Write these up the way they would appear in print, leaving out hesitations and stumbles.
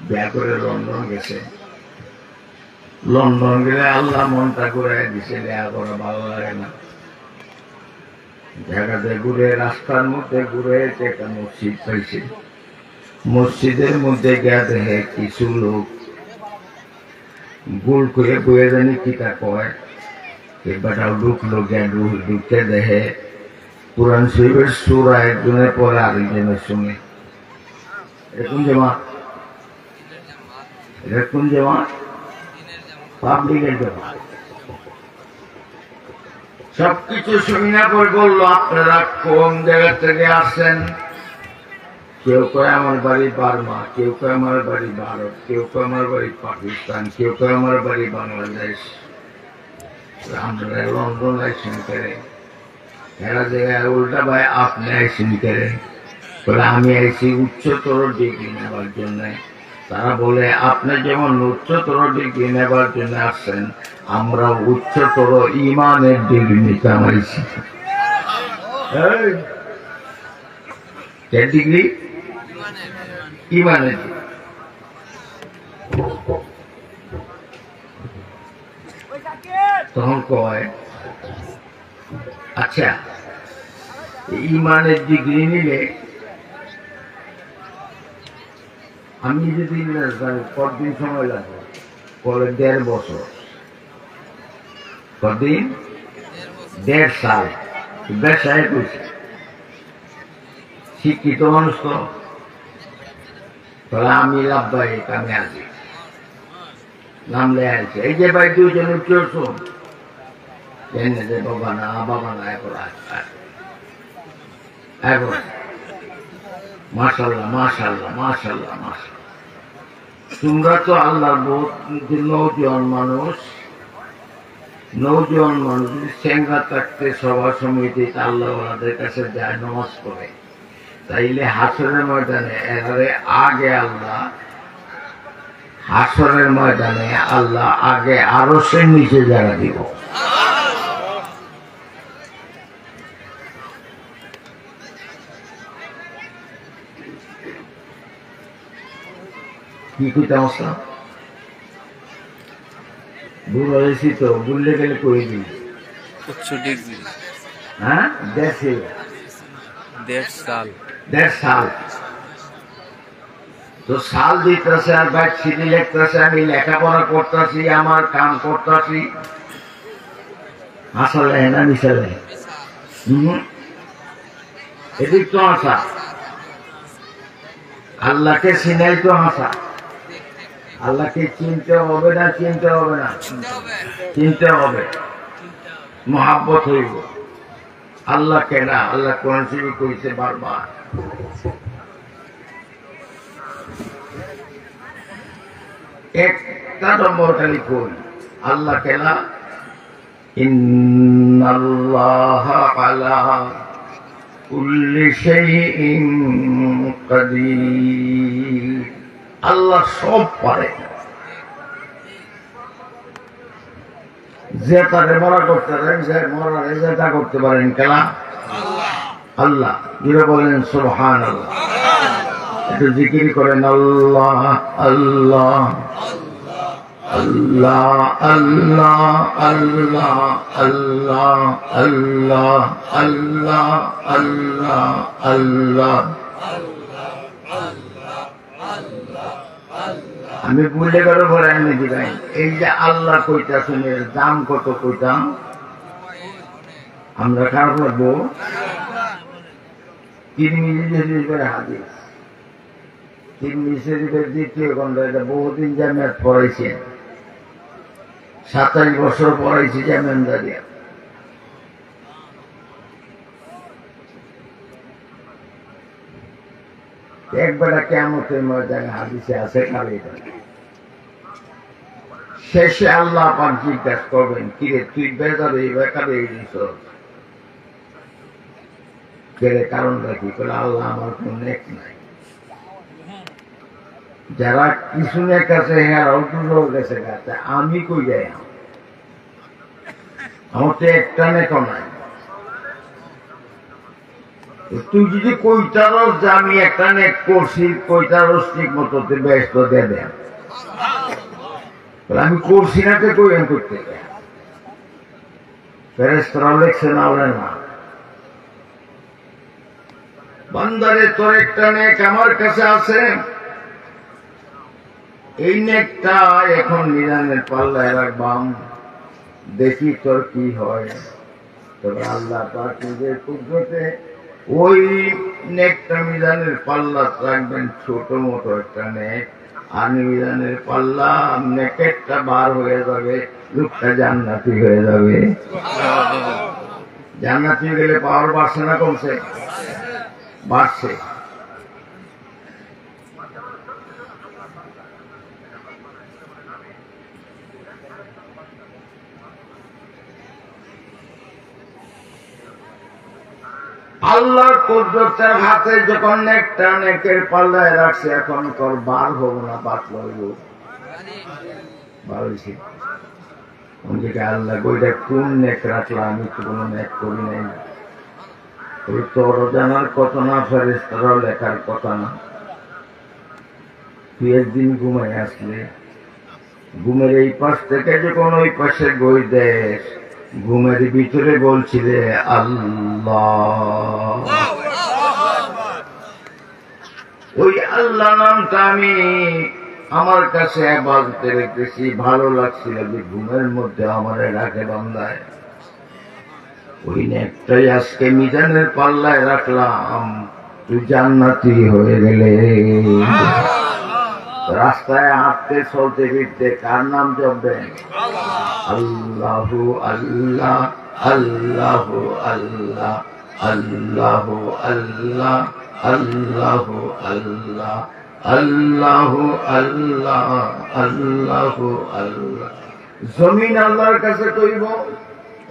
বিয়া করে লন্ডন গেছে। লন্ডন গেলে আল্লাহ মনটা ঘুরাই দিছে, বিয়া করা ভালো লাগে না। জায়গাতে ঘুরে, রাস্তার মধ্যে ঘুরে একটা মসজিদ পাইছে। মসজিদের মধ্যে গিয়া দেখে কিছু লোক গোল করে বয়ে জানি কিতা কয়, এবারটাও ঢুকলো, গিয়া ঢুকতে দেখে কোরআন শরীফের সূরা একজনের পরে আরেকজনের শুনে। এরকম জামাত, এরকম জামাত পাবলিকের জামাত। সবকিছু শুনিয়া পরে বললো, আপনারা কোন জায়গা থেকে আসছেন? কেউ কয় আমার বাড়ি বার্মা, কেউ কয় আমার বাড়ি ভারত, কেউ কয় আমার বাড়ি পাকিস্তান, কেউ কয় আমার বাড়ি বাংলাদেশ। আমরা লন্ডন আইসেন করে, এরা জায়গায় উল্টা ভাই আপনি আইসেন করে। বলে আমি আইসি উচ্চতর ডিগ্রি নেবার জন্য। তারা বলে আপনি যেমন উচ্চতর ডিগ্রি নেবার জন্য আসছেন, আমরা উচ্চতর ইমানের ডিগ্রি নিতে আইসি। ডিগ্রি ইমানের। তখন কয় আচ্ছা ইমানের ডিগ্রি নিলে আমি যদি কতদিন সময় লাগবে? বলে 1.5 বছর। কতদিন? 1.5 সাল। ব্যবসায় করছে, শিক্ষিত মানুষ তো। তাহলে আমি লাভবাহিক, আমি আছি, নাম লেখা আছে। এই যে ভাই দুইজন উঠছো, জেনে যে বাবা না এখন মাশাআল্লাহ মাশাআল্লাহ মাশাআল্লাহ মাশাআল্লাহ। তোমরা তো আল্লাহর নৌজওয়ান মানুষ, নৌজওয়ান মানুষ চেঙ্গা থাকতে সভা সমিতি আল্লাহওয়ালাদের কাছে যায়, নামাজ পড়ে, তাইলে হাসরের ময়দানে এরারে আগে আল্লাহ, হাসরের ময়দানে আল্লাহ আগে আরশের নিচে জায়গা দিব। কি কইতাম আসলাম? ভুল হয়েছি তো, ভুললে গেলে করে দিই। উচ্চ ডিগ্রি, হ্যাঁ 1.5 সাল তো সাল দিতেছে, আর বাইক সিটি লিখতেছে, আমি লেখাপড়া করতেছি, আমার কাম করতেছি। আসলে না মিশালে এদিক তো হাসা, আল্লাহকে চিনাই তো হাসা। আল্লাহকে চিনতে হবে না, চিনতে হবে না, চিনতে হবে, মহাব্বত হইব। আল্লাহ কেনা, আল্লাহ কোরআন শরীফে কইছে বারবার। একটা নম্বর খালি কই, আল্লাহ কেনা, ইন্নাল্লাহা আলা কুল্লি শাইইন কাদির। আল্লাহ সব পারে। যে তারে মরা করতে পারেন, যে মরারে যেটা করতে পারেন কেনা আল্লাহ। যেটা বলেন সুবহানাল্লাহ, একটু জিকির করেন আল্লাহ আল্লাহ আল্লাহ আল্লাহ আল্লাহ আল্লাহ আল্লাহ আল্লাহ আল্লাহ আল্লাহ। আমি বুঝলে গেল পরে আমি দিবাই, এই যে আল্লাহ কইতাছেন এর দাম কত কইতাম আমরা, খারাপ লাগবো? তিরমিজি শরীফের হাদিস, তিরমিজি শরীফের 2য় খণ্ড, এটা বহুদিন জামিয়াত পড়াইছেন, 27 বছর পড়াইছি জামিয়ানদারিয়া। একবেলা কিয়ামতের ময়দানে হাদিসে আছে খালি শেষে আল্লাহ পাক জিজ্ঞাসা করবেন, কিরে তুই বেজারে বেকারে দিস, কারণটা কি? করে আল্লাহ আমার কোন নেক নাই। যারা কিছু নেক আছে হেরাও দুটো গেছে গাছে, আমি কই যাই? আমার তো একটা নেকও নাই। তুই যদি কইতারস যে আমি একটা নেক করছি, কইতারস ঠিক মতো ব্যস্ত দিয়ে দেন, আমি করছি না তো কই করতে ফেরেশতারা লেখছে না বলে না, বান্দারে তোর একটা নেক আমার কাছে আছে, এই নেকটা এখন মিজানের পাল্লায় রাখবাম, দেখি তোর কি হয়। তবে আল্লাহ পাক নিজের কুদরতে ওই নেকটা মিজানের পাল্লা রাখবেন, ছোট মোটো একটা নেক, আর মিজানের পাল্লা নেকেরটা বার হয়ে যাবে, লোকটা জান্নাতি হয়ে যাবে। জান্নাতি গেলে পাওয়ার বাড়ছে না কমছে? বাড়ছে। আল্লাহর কুদরতের হাতে যখন নেকটা নেকের পাল্লায় রাখছে, এখন তোর বার হবো না, বাতল হইব। বলছি আল্লাহ বইটা কোন নেক রাখলাম, আমি তো কোনো নেক করি নাই, তোর জানার কথা না, ফেরেশতারাও লেখার কথা না। তুই একদিন ঘুমাই আসলে, ঘুমের এই পাশ থেকে যখন ওই পাশে গই দেশ, ঘুমের ভিতরে বলছিলে আল্লাহ, ওই আল্লাহ নামটা আমি আমার কাছে ইবাদতে রেখেছি, ভালো লাগছিল যে ঘুমের মধ্যে আমার রাখে বান্দায়। ওই নেকটাই আজকে মিজানের পাল্লায় রাখলাম, তুই জান্নাতি হয়ে গেলে। রাস্তায় হাঁটতে চলতে ফিরতে কার নাম জপবেন? আল্লাহু আল্লাহ, আল্লাহু আল্লাহ, আল্লাহু আল্লাহ, আল্লাহু আল্লাহ, আল্লাহু আল্লাহ, আল্লাহু আল্লাহ। জমিন আল্লাহর কাছে কইব,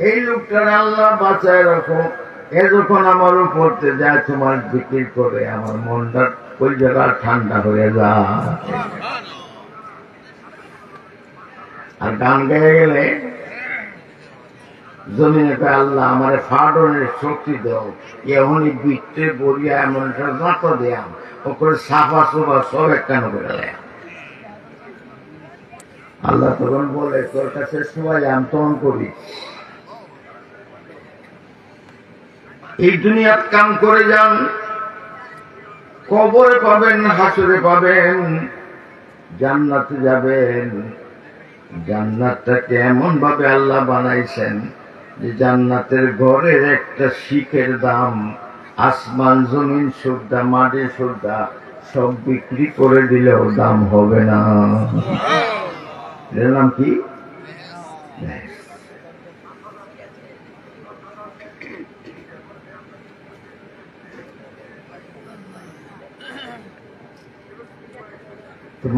এই লোকটার আল্লাহ বাঁচায় রাখো। এ যখন আমার উপরতে যায় তোমার জিকির করে, আমার মনটা ওই জায়গা ঠান্ডা হয়ে যায়। আর গান গেয়ে গেলে জমিনে আল্লাহ আমার ফাটনের শক্তি দাও, এমনই বৃত্তে বলিয়া এমন একটা যত দেয়াম, ওপরে সাফা সোফা সব একটা করে দেয়। আল্লাহ তখন বলে তোর কাছে সবাই আমি তখন করি, এই দুনিয়ার কাম করে যান, কবরে পাবেন, হাসরে পাবেন, জান্নাতে যাবেন। জান্নাতটাকে এমন ভাবে আল্লাহ বানাইছেন যে জান্নাতের ঘরের একটা শিখের দাম আসমান জমিন সুদ্ধা মাটি সুদ্ধা সব বিক্রি করে দিলেও দাম হবে না। এর নাম কি?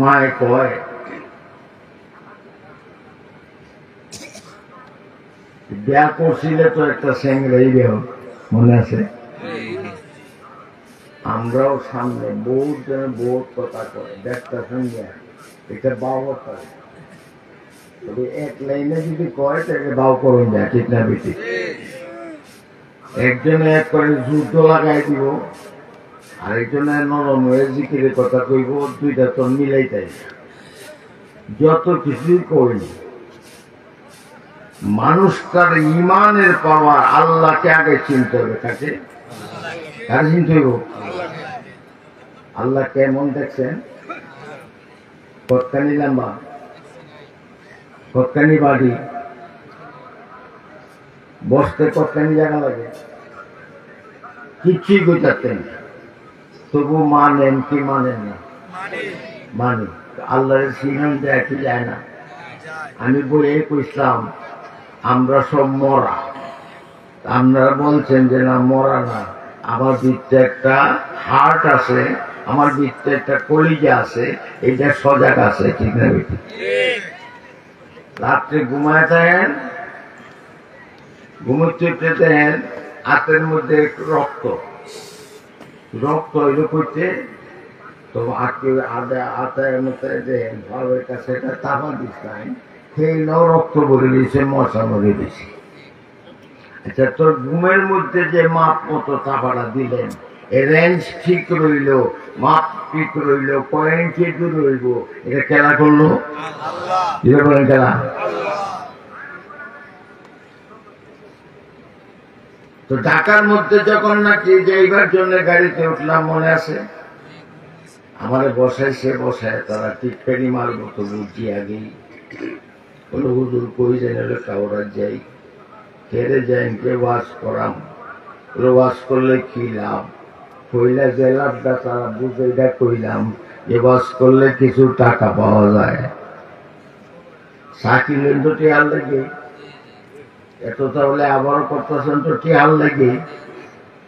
মায়ে কয় বিয়া করছিলে তো একটা স্যাংরাই বিয়ে, মনে আছে? আমরাও সামনে বহুত জন বহুত কথা কয়, দেখতে সঙ্গে এটা বাউ করে, এক লাইনে যদি কয় তাকে বাউ করুন যায়, ঠিক না বেশি? একজনে এক করে যুদ্ধ লাগাই দিব, আরেকজনে নরম হয়ে জিকিরের কথা কইব, দুইটা তো মিলাইতাই। যত কিছুই করি মানুষ তার ইমানের পাওয়ার আল্লাহকে আগে চিনতে হবে, কাছে কার চিনতে হইব? আল্লাহ কেমন দেখছেন? কতখানি লম্বা, কতখানি বাড়ি, বসতে কতখানি জায়গা লাগে, কিচ্ছুই বুঝাতেন, তবু মানেন কি মানেন না? মানে আল্লাহর সিনাম যায় কি যায় না? আমি বলে কইলাম আমরা সব মরা, আপনারা বলছেন যে না মরা না, আমার ভিতরে একটা হার্ট আছে, আমার ভিতরে একটা কলিজা আছে, এটা সজাগ আছে, ঠিক না? রাত্রে ঘুমায় থাকেন, ঘুমোতে দেন, হাতের মধ্যে রক্ত, রক্ত হইল করতে তো আটকে আতায়ের মধ্যে দেন, ভাবের কাছে একটা তাপা দিচ্ছেন, খেয়ে রক্ত ভরে দিয়েছে, মশা মরে দিয়েছে। আচ্ছা, তোর ঘুমের মধ্যে যে মাপ মতো চাপাটা দিলেন, রেঞ্জ ঠিক রইল, মাপ ঠিক রইল, পয়েন্ট ঠিক রইব, এটা খেলা করলো এটা বলেন খেলা। তো ঢাকার মধ্যে যখন নাকি যাইবার জন্য গাড়িতে উঠলাম, মনে আছে আমার বসাইছে, বসায় তারা টিটকারি মারবো তো বুঝি আগেই বলো হুজুর কই যেন কাউরা যাই কেড়ে যাই কে ওয়াজ করাম, ওয়াজ করলে কি লাভ, কইলা যে লাভটা তারা বুঝেটা কইলাম যে ওয়াজ করলে কিছু টাকা পাওয়া যায়, চাকরি লেন তো টিয়ার লাগে এত, তাহলে আবারও করতেছেন তো টিয়ার লাগে,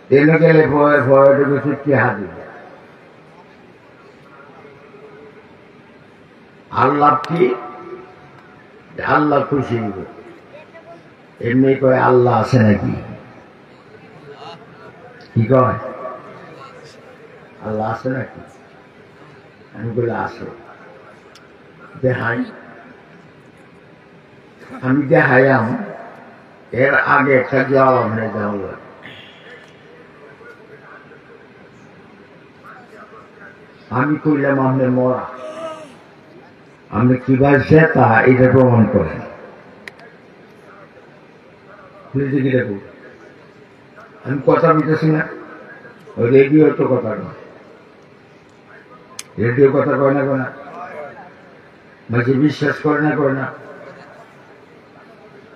ট্রেনে গেলে ভয়ে ভয়ে কিছু টিহা দিবে। আল্লাহ কি আল্লাহ খুশি হবে, এমনি কয় আল্লাহ আছে নাকি, কি কয় আল্লাহ আছে নাকি, আমি বলে আছে, দেখাই, আমি দেখাইয়াম, এর আগে একটা জবাব হয়ে যাওয়া, আমি কইলাম আপনি মরা, আপনি কিভাবে জেতা এটা প্রমাণ করেন, আমি কথা বলতেছি না, রেডিও তো কথা কয়, রেডিও কথা কয় না, কয় না, মাঝে বিশ্বাস করে না,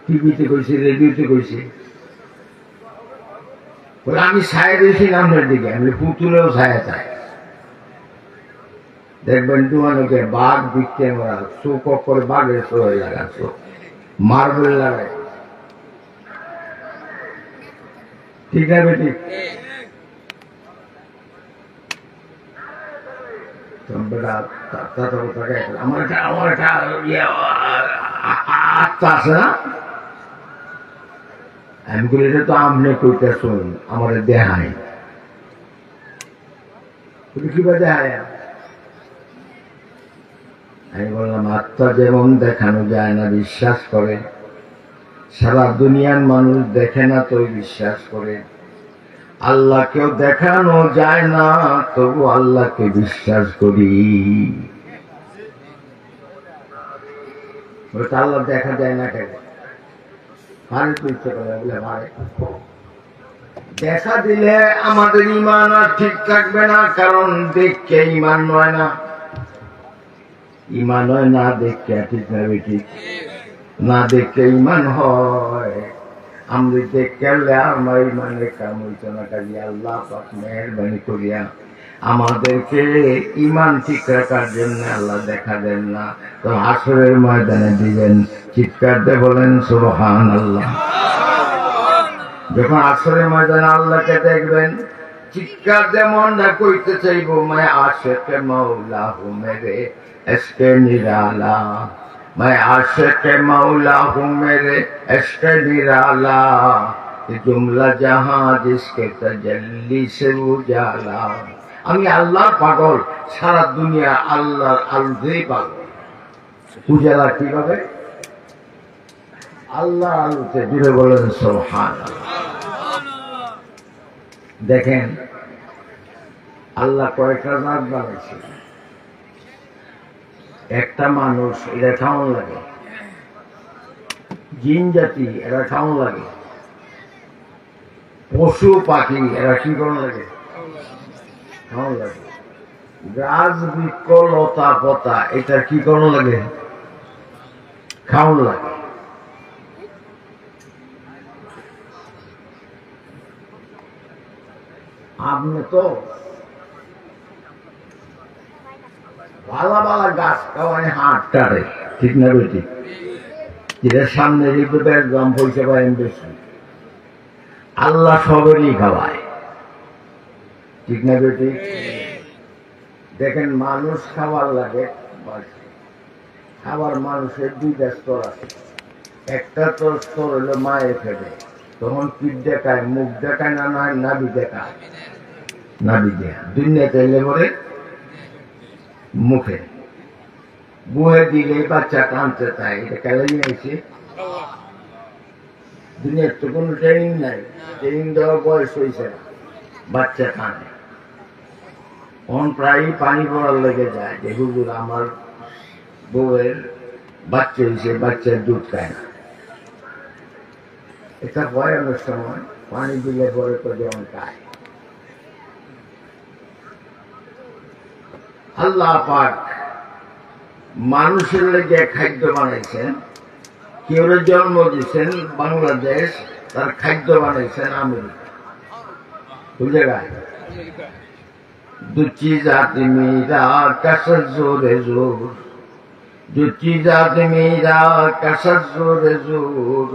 টিভিতে কইছে, রেডিওতে কইছে, বলে আমি ছায়া দিয়েছি নামের দিকে, আমি পুতুলেও ছায়া চাই, দেখবেন তোমাকে বাঘ বিক্রি মারা, চোখ করে বাঘের সবাই লাগাচ্ছ, মার্বেল লাগাই, ঠিক আছে ঠিক, আমার একটা আত্মা আছে না, আমি বলি এটা তো আমনে কইতে শুন আমার দেহাই, কিভাবে দেখায়, আমি বললাম আত্মা যেমন দেখানো যায় না বিশ্বাস করে, সারা দুনিয়ার মানুষ দেখে না তো বিশ্বাস করে, আল্লাহকেও দেখানো যায় না তবু আল্লাহকে বিশ্বাস করি, আল্লাহ দেখা যায় না কেন, দেখা দিলে আমাদের ইমান আর ঠিক থাকবে না, কারণ দেখকে ইমান নয় না, ইমান হয় না দেখে, ঠিক না ঠিক, না দেখে ইমান হয়, আমরা দেখে আমার ইমানের কাম হইতো না, কাজে আল্লাহ পাক মেহেরবানি করিয়া আমাদেরকে ইমান ঠিক রাখার জন্য আল্লাহ দেখা দেন না, তো হাসরের ময়দানে দিবেন, চিৎকার দিয়ে বলেন সুবহানাল্লাহ। যখন হাসরের ময়দানে আল্লাহকে দেখবেন, চিৎকার দিয়ে মনটা কইতে চাইব, मैं आशिक मौला हूँ मेरे इश्क निराला, मैं आशिक मौला हूँ मेरे इश्क निराला, ये जुमला जहां जिसके तजल्ली से उजाला, আমি আল্লাহর পাগল, সারা দুনিয়া আল্লাহর আলোতেই পাগল, উজালা কিভাবে, আল্লাহর আলোতে, জুড়ে বলেন সুবহানাল্লাহ। দেখেন আল্লাহ কয়েকটা রাত বানাইছে, একটা মানুষ এরা খাওয়ান লাগে, জিন জাতি এরা খাওয়ান লাগে, পশু পাখি এরা কি করান লাগে, খাওয়ান লাগে, গাছ বৃক্ষ লতা পতা এটা কি করান লাগে, খাওয়ান লাগে। আপনি তো ভালো ভালো গাছ খাওয়ায় হাট টারে, ঠিক না বেটি, যেটার সামনে একদম পয়সা পায় বেশি, আল্লাহ সবেরই খাওয়ায়, ঠিক না বেটি। দেখেন মানুষ খাবার লাগে, খাবার মানুষের দুইটা স্তর আছে, একটা তো স্তর হলো মায়ের ফেলে, তখন পিঠ দেখায়, মুখ দেখায় না, নয় নাবি দেখায়, নাবি দেখা দুনিয়াতে এলে পরে মুখে বুয়ে দিলে বাচ্চা কানতে চায়, এটা কেলে নিয়েছে, দুনিয়ার তো কোনো ট্রেনিং নাই, ট্রেনিং দেওয়ার বয়স হয়েছে না, বাচ্চা কানে প্রায় পানি পড়ার লেগে যায় যে হুজুর আমার বউয়ের বাচ্চা হয়েছে, বাচ্চার দুধ খায় না। এটা হয় অনেক সময়, পানি দিলে পরে তো যেমন খায়। আল্লাহ পাক মানুষের লেগে খাদ্য বানাইছেন, কেউ জন্ম দিয়েছেন বাংলাদেশ, তার খাদ্য বানাইছেন আমেরিকা, বুঝে গায়। দু চीज़ात मेरा कसर जोरे जोर, दु चीज़ात मेरा कसर जोरे जोर,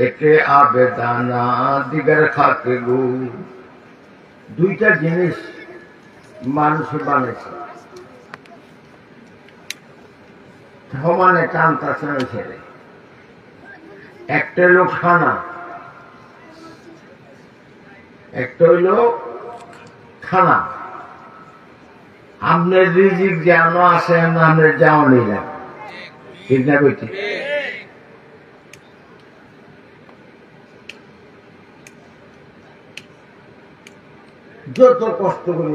एक आबेदाना दिगर खाके गुर। দুইটা জিনিস মানুষ বানাইছে, সমানে টানতাছে না ছেড়ে। একটা হইল খানা, একটা হইল খানা। আপনার রিজিক যেন আছে আপনার যাও নিলাম, ঠিক না বলছি? যত কষ্ট করে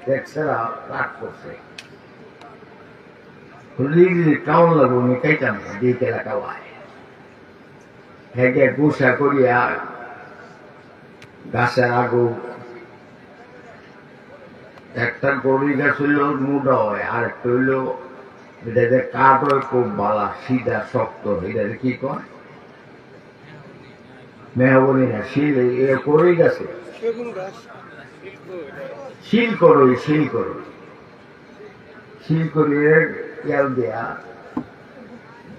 দেখছে রাগ করছে, কেমন লাগবো আমি খাইতাম না, দিতে খাওয়ায় হেঁটে গুসা করিয়া গাছের আগু। একটা গরুই গাছ হইল মুডা হয়, আর একটা হইল এটা কাঠ হয় খুব বালা, সিধা শক্ত, এটা কি কয় মেহবনি না, শিল। করই গাছে শিল করই, শিল করই, শিল করিয়ে তেল দেয়া।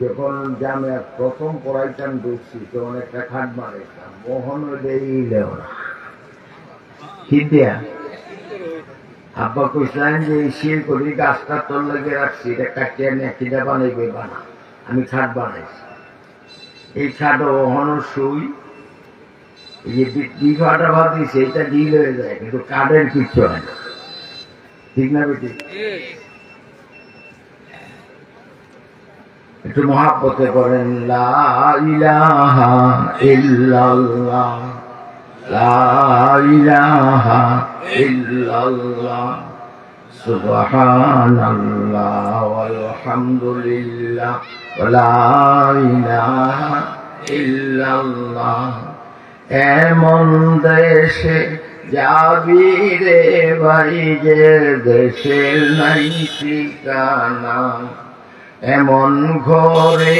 যখন জামে প্রথম পড়াইতাম ঢুকছি তখন একটা খাট বানাইতাম, মোহন দেইলেও না, কি দেয়া আব্বা কইছিলেন যে এই শিল করি গাছটা তোর লেগে রাখছি, এটা কাটিয়ে নিয়ে কিনা বানাইবে বানা। আমি খাট বানাইছি, এই খাট ওহনো শুই, এই যে বিঘাটা ভাত দিছে এটা ডিল হয়ে যায়, কিন্তু কাঠের কিচ্ছু হয় না, ঠিক না বেটি? একটু মহাব্বতে করেন লা ইলাহা ইল্লাল্লাহ, লা ইলাহা ইল্লাল্লাহ, সুবহানাল্লাহ ওয়ালহামদুলিল্লাহ, লা ইলাহা ইল্লাল্লাহ। এমন দেশে যাবি রে ভাই যে দেশের নাই ঠিকানা, এমন ঘরে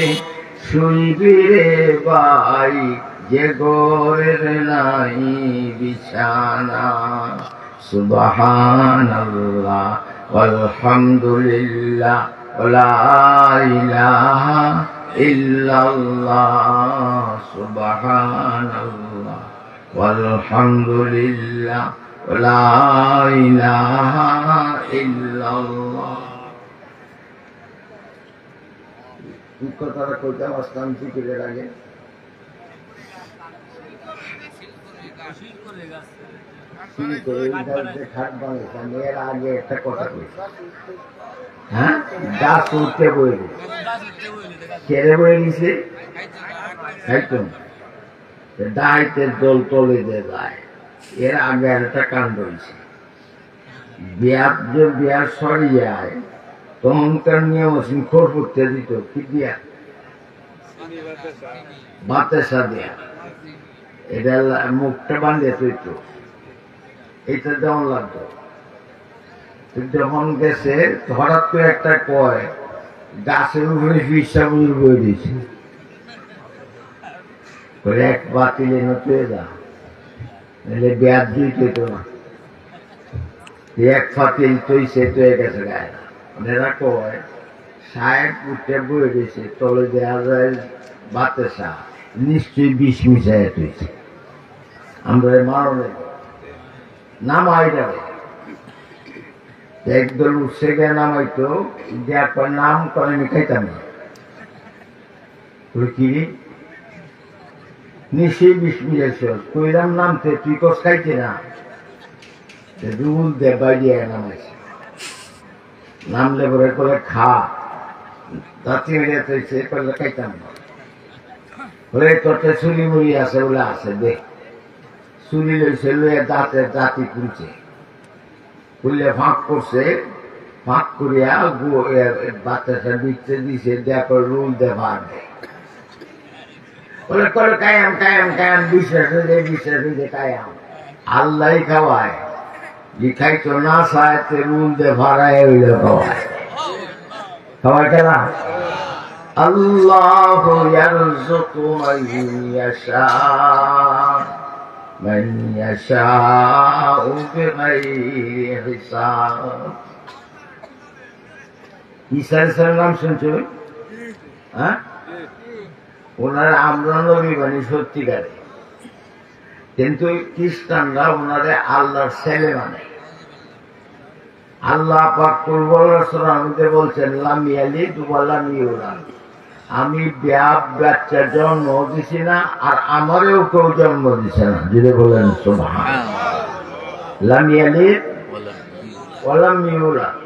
শুইবি রে ভাই যে ঘরের নাই বিছানা। সুবহানাল্লাহ ওয়ালহামদুলিল্লাহ, লা ইলাহা ইল্লাল্লাহ, সুবহানাল্লাহ ওয়ালহামদুলিল্লাহ, লা ইলাহা ইল্লাল্লাহ। কথাটা কইতাম আসলাম জিকিরের আগে। খাট বানাইতাম এর আগে একটা কথা কইছি, হ্যাঁ, গাছ উঠতে বই কেড়ে বয়ে নিছে খাইতাম, ডাইতের দল তলে দিয়ে যায়। এর আগে একটা কাণ্ড হয়েছে, বিয়ার যে বিয়ার সরি যায় তখনকার নিয়ম আছে খোর ফুটতে দিত, কি দিয়া বাতাসা দিয়া, এটা মুখটা বাঁধিয়ে তৈত, এটা যেমন লাগতো। যখন গেছে হঠাৎ করে একটা কয় গাছের উপরে ফিসা বুঝুর বই দিয়েছে, এক বাতিলে নতুয়ে যা নাহলে বেয়ার দুই তৈত না, এক ফাতিল তৈছে তৈয়ে গেছে গায়ে না। এরা কয় সাহেব উঠে বয়ে দিয়েছে, তলে দেওয়া যায় বাতাসা, নিশ্চয়ই বিষ মিশাইয়া তৈছে। আমরা মারণে নামাই যাবে, একদল উঠছে গিয়ে নামাইতো, দেওয়ার পর নাম করে আমি খাইতাম না, কি নিশ্চয়ই বিষ মিশাইছ, কইরাম নামতে তুই কস খাইছি না, রুল দে বাইরে নামাইছে। নামলে পরে করে খা, দাঁতি মেরে তৈছে, করলে খাইতাম না। বলে তোরতে চুরি মুড়ি আছে বলে আছে দেখ চুরি লইছে লইয়া দাঁতের দাঁতি খুলছে খুললে ফাঁক করছে ফাঁক করিয়া বাচ্চাটা দিচ্ছে দিছে দেখো রুল দেবার দেয় বলে করে কায়াম কায়াম কায়াম বিশ্বাস হয়ে কায়াম আল্লাহ খাওয়ায় লিখাই তো না চাইতে রুল দে ভাড়ায় হইল খাওয়ায় খাওয়ায় কেনা আল্লাহ ইয়ারযুকু মান ইয়াশাউ বিগাইরি হিসাব। ঈসা আলাইহিস সালাম নাম শুনছো? হ্যাঁ, ওনারা আমরা নবী বাণী সত্যিকারে, কিন্তু খ্রিস্টানরা ওনারে আল্লাহর ছেলে মানে। আল্লাহ পাক কুরআনে বলছেন লাম ইয়ালিদ ওয়া লাম ইউলাদ, আমি বাচ্চা জন্ম দিছি না আর আমারও কেউ জন্ম দিছে না। যদি বলেন সুবহানাল্লাহ। লাম ইয়ালিদ ওয়া লাম ইউলাদ,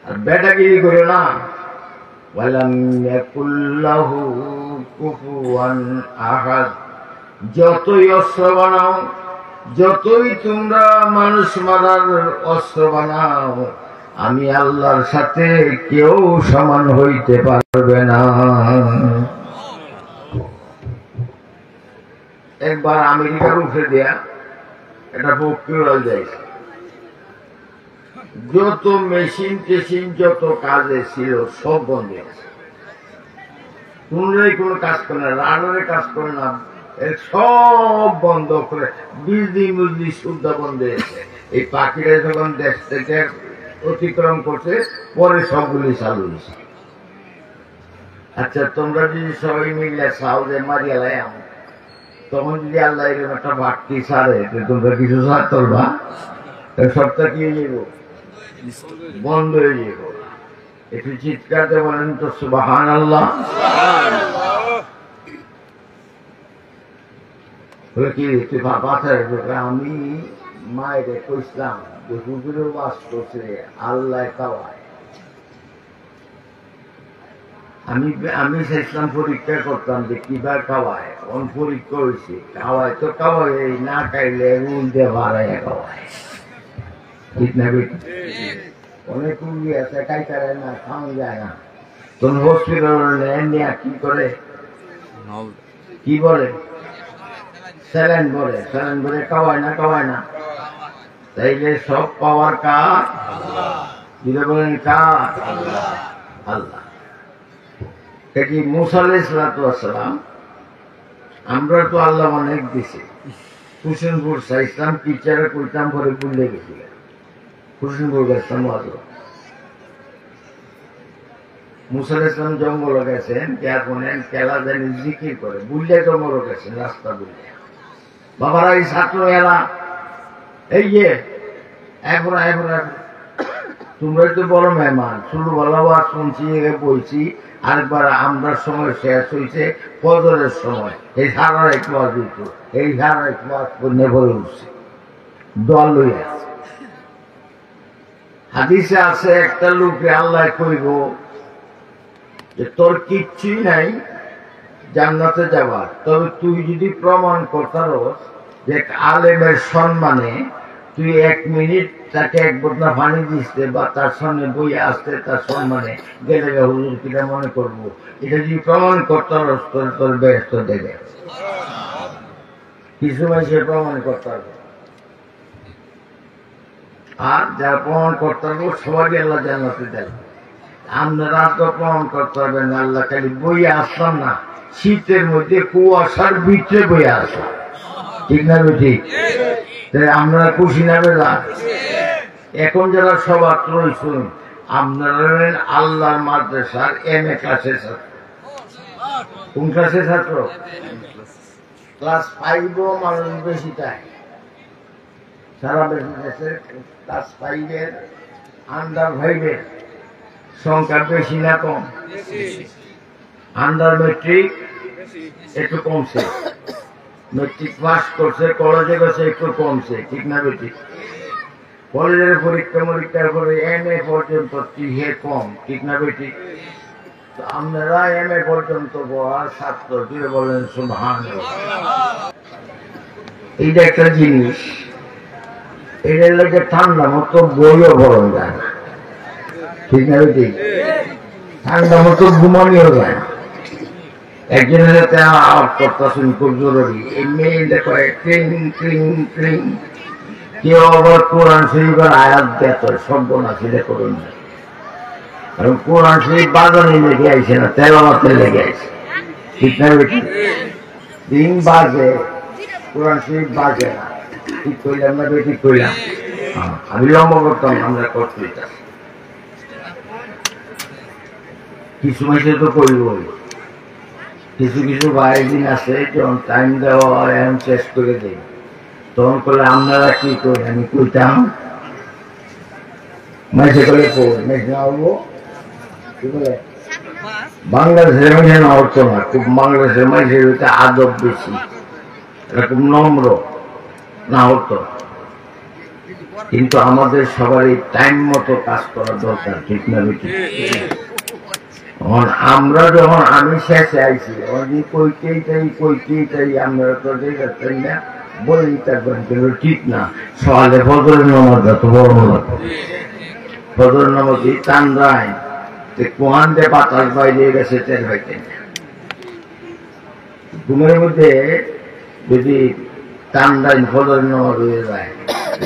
আর বেটাগিরি করে না। ওয়ালাম ইয়াকুল লাহু কুফুয়ান আহাদ, যতই অস্ত্র বানাও, যতই তোমরা মানুষ মারার অস্ত্র বানাও, আমি আল্লাহর সাথে কেউ সমান হইতে পারবে না। একবার আমেরিকার উঠে দেয়া এটা পক্ষীরা যাইছে, যত মেশিন টেশিন যত কাজে ছিল সব বন্ধ আছে। তোমরাই কোনো কাজ করে না, রানারে কাজ করে না, সব বন্ধ করে বিজলি মুজলি সুদ্ধা বন্ধ হয়েছে। এই পাখিরা যখন দেশ থেকে অতিক্রম করছে পরে সবগুলি চালু হয়েছে। আচ্ছা, তোমরা যদি সবাই মিলে চাও যে মারিয়া লাইম, তখন যদি আল্লাহ এরকম একটা বাড়তি ছাড়ে, তোমরা কিছু ছাড় করবা, সবটা কি হয়ে যাব? বন্ধ হয়ে যাব। একটু চিৎকারতে বলেন তো সুবহানাল্লাহ। কি তুই পাথারে আমি মায়ের কইসলাম যে হুজুরের বাস করছে আল্লাহ খাওয়ায়। আমি চাইছিলাম পরীক্ষা করতাম যে কিবার খাওয়ায়, কোন পরীক্ষা হয়েছে। খাওয়ায় তো খাওয়ায়, না খাইলে রুল দিয়ে ভাড়ায় খাওয়ায়, ঠিক না? অনেক রুগী আছে খাইতে না, খাওয়া যায় না। কোন হসপিটাল কি করে, কি বলে স্যালাইন বলে, স্যালাইন বলে খাওয়ায় না। তাইলে সব পাওয়ার কার? দিলে বলেন কার? আল্লাহ। কি মুসা আলাইহিস সালাম, আমরা তো আল্লাহ অনেক দিছে। কুশনপুর চাইছিলাম টিচারে কইতাম, পরে ভুলে গেছিলাম। কুশনপুর গেছিলাম, মুসা আলাইহিস সালাম জঙ্গল গেছেন, কেলা জানি জিকির করে, বুঝলে জঙ্গল গেছেন, রাস্তা বুঝলে। বাবারা এই ছাত্র এলা এই যে এখন তোমরা তো বড় মেহমান, শুরু ভালোবাস শুনছি, বলছি। আরেকবার আমরা সময় শেষ হয়েছে ফজরের সময়, এই সারা এক মাস দিত, এই সারা এক মাস নেভরে উঠছে, দল লই আছে। হাদিসে আছে একটা লোকে আল্লাহ কইব যে তোর কিচ্ছুই নাই জান্নাতে যাবার, তবে তুই যদি প্রমাণ করতারস যে আলেমের সম্মানে তুই 1 মিনিট তাকে 1 বোতল পানি দিতে বা তার সামনে বই আসতে, তার সম্মানে গেলে হুজুর কিনা মনে করবো, এটা যদি প্রমাণ করতারস তোর ব্যস্ত দেবে। কিছু সে প্রমাণ করতে পারবে, আর যারা প্রমাণ করতে পারবো সবারই আল্লাহ জান্নাতে দেবে। আপনারা তো প্রমাণ করতে পারবেন আল্লাহ খালি বই আসলাম না, শীতের মধ্যে কুয়াশার ভিতরে বই আসা, ঠিক না? ঠিক। আপনারা খুশি না বেলা? এখন যারা সবার রয়েছেন আপনারা আল্লাহর মাদ্রাসার MA ক্লাসের ছাত্র। কোন ক্লাসের ছাত্র? ক্লাস 5ও মানুষ বেশি তাই, সারা দেশে ক্লাস 5-এর আন্ডার 5-এর সংখ্যা বেশি না কম? আন্ডার মেট্রিক একটু কমছে, মেট্রিক পাস করছে, কলেজে গেছে একটু কমছে, ঠিক না বেটি? কলেজের পরীক্ষার পরে MA পর্যন্ত কম, ঠিক না বেটি? আপনারা এম এ পর্যন্ত পড়ার ছাত্র দিয়ে বলেন সুবহানাল্লাহ। এইটা একটা জিনিস, এটা লোকে ঠান্ডা মতো বইও বলা যায় না, ঠিক না? ঠিক, ঠান্ডা মতো ঘুমানিও যায় না। একজনের সাথে আলাপ করতেছেন খুব জরুরি, এই মেয়েটা কয়ে ক্রিং ক্রিং ক্রিং, কেউ আবার কোরআন শরীফের আয়াত দেয় সর্বনাশ এটা করুন না। কারণ কোরআন শরীফ বাজারে লেগে আইসে না, তেলাওয়াতে লেগে আইসে, ঠিক না? দিন বাজে কোরআন শরীফ বাজে না, ঠিক করলাম না? ঠিক করলাম। আমি লম্বা করতাম, আমরা করতে কিছু মাসে তো করব। কিছু কিছু বাইরের দিন আছে যখন টাইম দেওয়া হয় এখন শেষ করে দেই, তখন করলে আপনারা কি করি? আমি কইতাম মেসে করে মেসে হবো কি বলে বাংলাদেশের মেসে না হতো না, খুব বাংলাদেশের মেসের হইতে আদব বেশি, এটা খুব নম্র না হতো। কিন্তু আমাদের সবারই টাইম মতো কাজ করা দরকার, ঠিক না? আমরা যখন আমি শেষে আইছি কইতেই চাই আমরা তো দেখেন না বলেই থাকবেন, কিন্তু ঠিক না। সকালে ফজরের নামাজ এত বড় লাগবে, ফজরের নামাজ টান রায় কোহান দিয়ে বাতাস বাইরে গেছে তেল পাইতেন। ঘুমের মধ্যে যদি টান রায় ফজরের নামাজ হয়ে যায়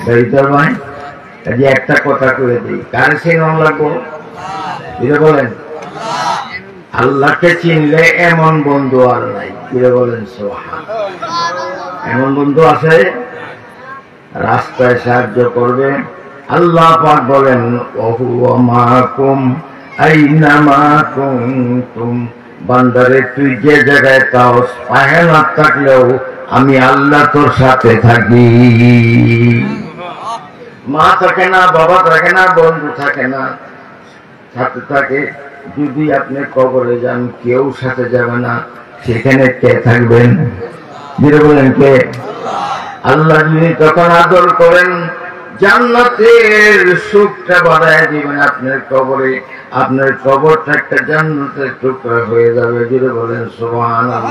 বেরিতার ভাই, কাজে একটা কথা করে দিই, কার সেই নাম লাগবো এটা বলেন? আল্লাহকে চিনলে এমন বন্ধু আর নাই, কিরে বলেন? সুবহানাল্লাহ। এমন বন্ধু আছে রাস্তায় সাহায্য করবে। আল্লাহ পাক বলেন ওয়া মাকুম আইনামা কুনতুম, বান্দারে তুই যে জায়গায় তাও পায়ে না থাকলেও আমি আল্লাহ তোর সাথে থাকি। মা থাকে না, বাবা থাকে না, বন্ধু থাকে না, সাথে থাকে। যদি আপনি কবরে যান কেউ সাথে যাবে না, সেখানে কে থাকবেন? যেটা বলেন কে? আল্লাহ যদি তখন আদর করেন জান্নাতের সুখটা বাড়ায় দিবেন আপনার কবরে, আপনার কবরটা একটা জান্নাতের টুকরা হয়ে যাবে। যেটা বলেন সুবহানাল্লাহ।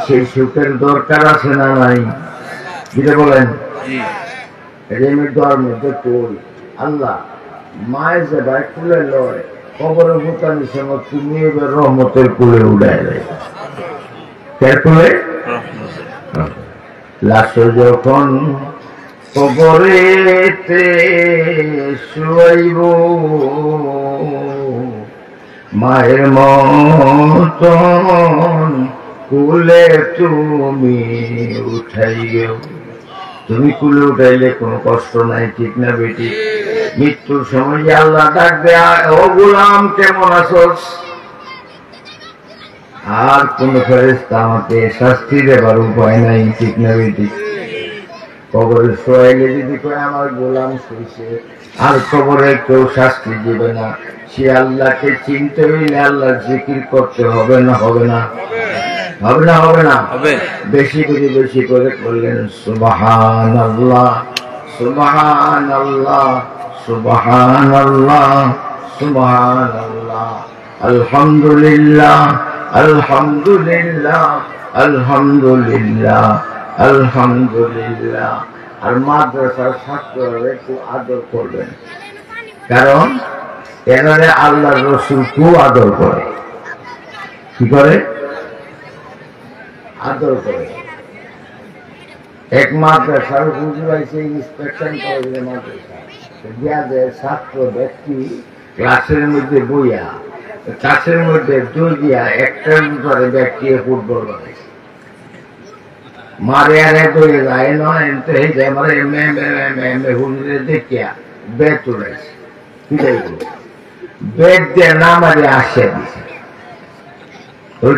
সেই সুখের দরকার আছে না নাই? যেটা বলেন মধ্যে কই আল্লাহ মায়ের যে ভাই কুলে লয় কবরের ভূতানির সময় তুমি এবার রহমতের কুলে উড়ায় দেয়। কার কুলে? লাশ যখন কবরেতে শুয়াইব মায়ের মতন কুলে তুমি উঠাইও। তুমি কুলে উঠাইলে কোনো কষ্ট নাই, ঠিক না বেটি? মৃত্যুর সময় আল্লাহ ডাক দেয়া, ও গোলাম কেমন আছোস? আর কোন ফেরেশতা আমাকে শাস্তি দেবার উপায় নাই, ঠিক না বেটি? কবরে শোয়াইলে যদি কয় আমার গোলাম শুইছে, আর কবরে কেউ শাস্তি দিবে না। সে আল্লাহকে চিনতে হইলে আল্লাহর জিকির করতে হবে না? হবে না? হবে না? হবে না? বেশি করে করলেন সুবহানাল্লাহ সুবহানাল্লাহ সুবহানাল্লাহ সুবহানাল্লাহ, আলহামদুলিল্লাহ আলহামদুলিল্লাহ আলহামদুলিল্লাহ আলহামদুলিল্লাহ। আর মাদ্রাসার ছাত্ররা একটু আদর করবেন, কারণ এনারে আল্লাহর রাসূল খুব আদর করে। কি করে? আদর করে। এক মাদ্রাসার হুজুর আছে ইন্সপেকশন করে মাদ্রাসা, ছাত্র ব্যক্তি ক্লাসের মধ্যে বইয়া ক্লাসের মধ্যে দিয়া একটার ভিতরে ব্যক্তি ফুটবল বানাইছে, মারে আর দৌড়ে যায় নয় হুজুরে দেখিয়া বেত উড়াইছে। কি বেত দিয়ে না মারে আসে দিছে।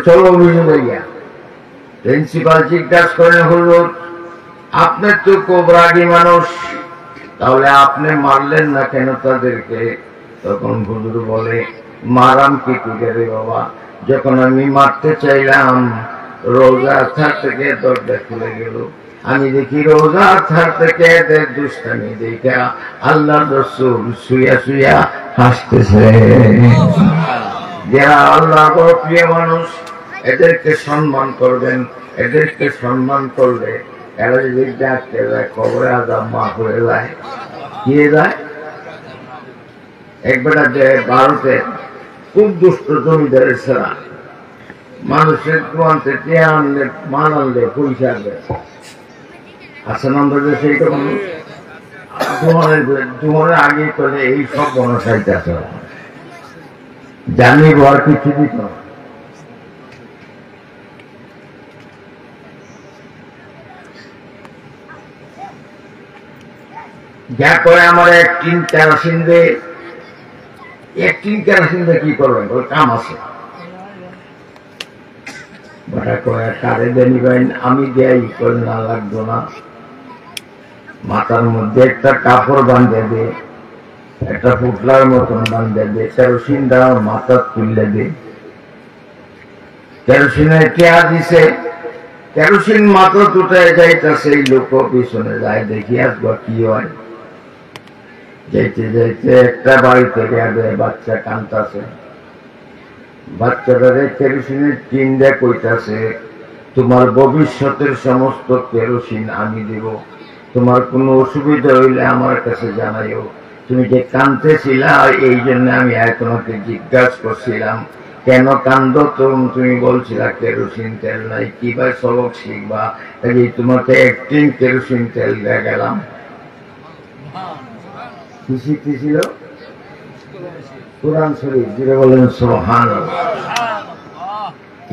চলো অভিযোগ হইয়া প্রিন্সিপাল জিজ্ঞাসা করেন, হুজুর আপনার তো খুব রাগী মানুষ, তাহলে আপনি মারলেন না কেন তাদেরকে? তখন হুজুর বলে, মারাম কি করে রে বাবা, যখন আমি মারতে চাইলাম রোজা থার থেকে দরজা খুলে গেল, আমি দেখি রোজা থার থেকে এদের দুষ্টামি দেখা আল্লাহর রাসূল শুইয়া শুইয়া হাসতেছে। যারা আল্লাহর বড় প্রিয় মানুষ এদেরকে সম্মান করবেন। এদেরকে সম্মান করলে এরা যদি ডাকতে যায় কবরে আজাব মাফ হয়ে যায়। কি যায়? একবার যে ভারতে খুব দুষ্ট জমিদারের ছেড়া মানুষের দোয়ান্তে টিয়া আনলে মান আনলে পয়সা দেয়। আসেন আমরা দেশে এইটা মানুষ জোহরের আগে করে এই সব বনসাইতে আছে জানি আর কিছু দিত না। যা করে আমার একটিন কেরোসিন দে, একটিন কেরোসিন দিয়ে কি করবেন? ওর কাম আছে। কারে দেনিবেন আমি দেয় করে না লাগতো না। মাথার মধ্যে একটা কাপড় বাঁধে দে, একটা পুটলার মতন বাঁধে দে, কেরোসিন দেওয়া মাথা তুললে দে। কেরোসিনের টেয়া দিছে, কেরোসিন মাথা দুটায় যাইতেছে, এই লোক পিছনে যায় দেখি আসবো কি হয়। যাইতে যাইতে একটা বাড়ি থেকে আগে বাচ্চা কান্তাছে, বাচ্চাটারে কেরোসিনের টিন দিয়ে কইতাছে তোমার ভবিষ্যতের সমস্ত কেরোসিন আমি দেব, তোমার কোনো অসুবিধা হইলে আমার কাছে জানাইও। তুমি যে কাঁদতেছিলা এই জন্য আমি তোমাকে জিজ্ঞাসা করছিলাম কেন কান্দ, তুমি বলছিলা কেরোসিন তেল নাই, কিভাবে সবক শিখবা, এই তোমাকে একদিন কেরোসিন তেল দিয়ে গেলাম। কি শিখতেছিল? কুরআন শরীফ। যেটা বলেন সুবহানাল্লাহ।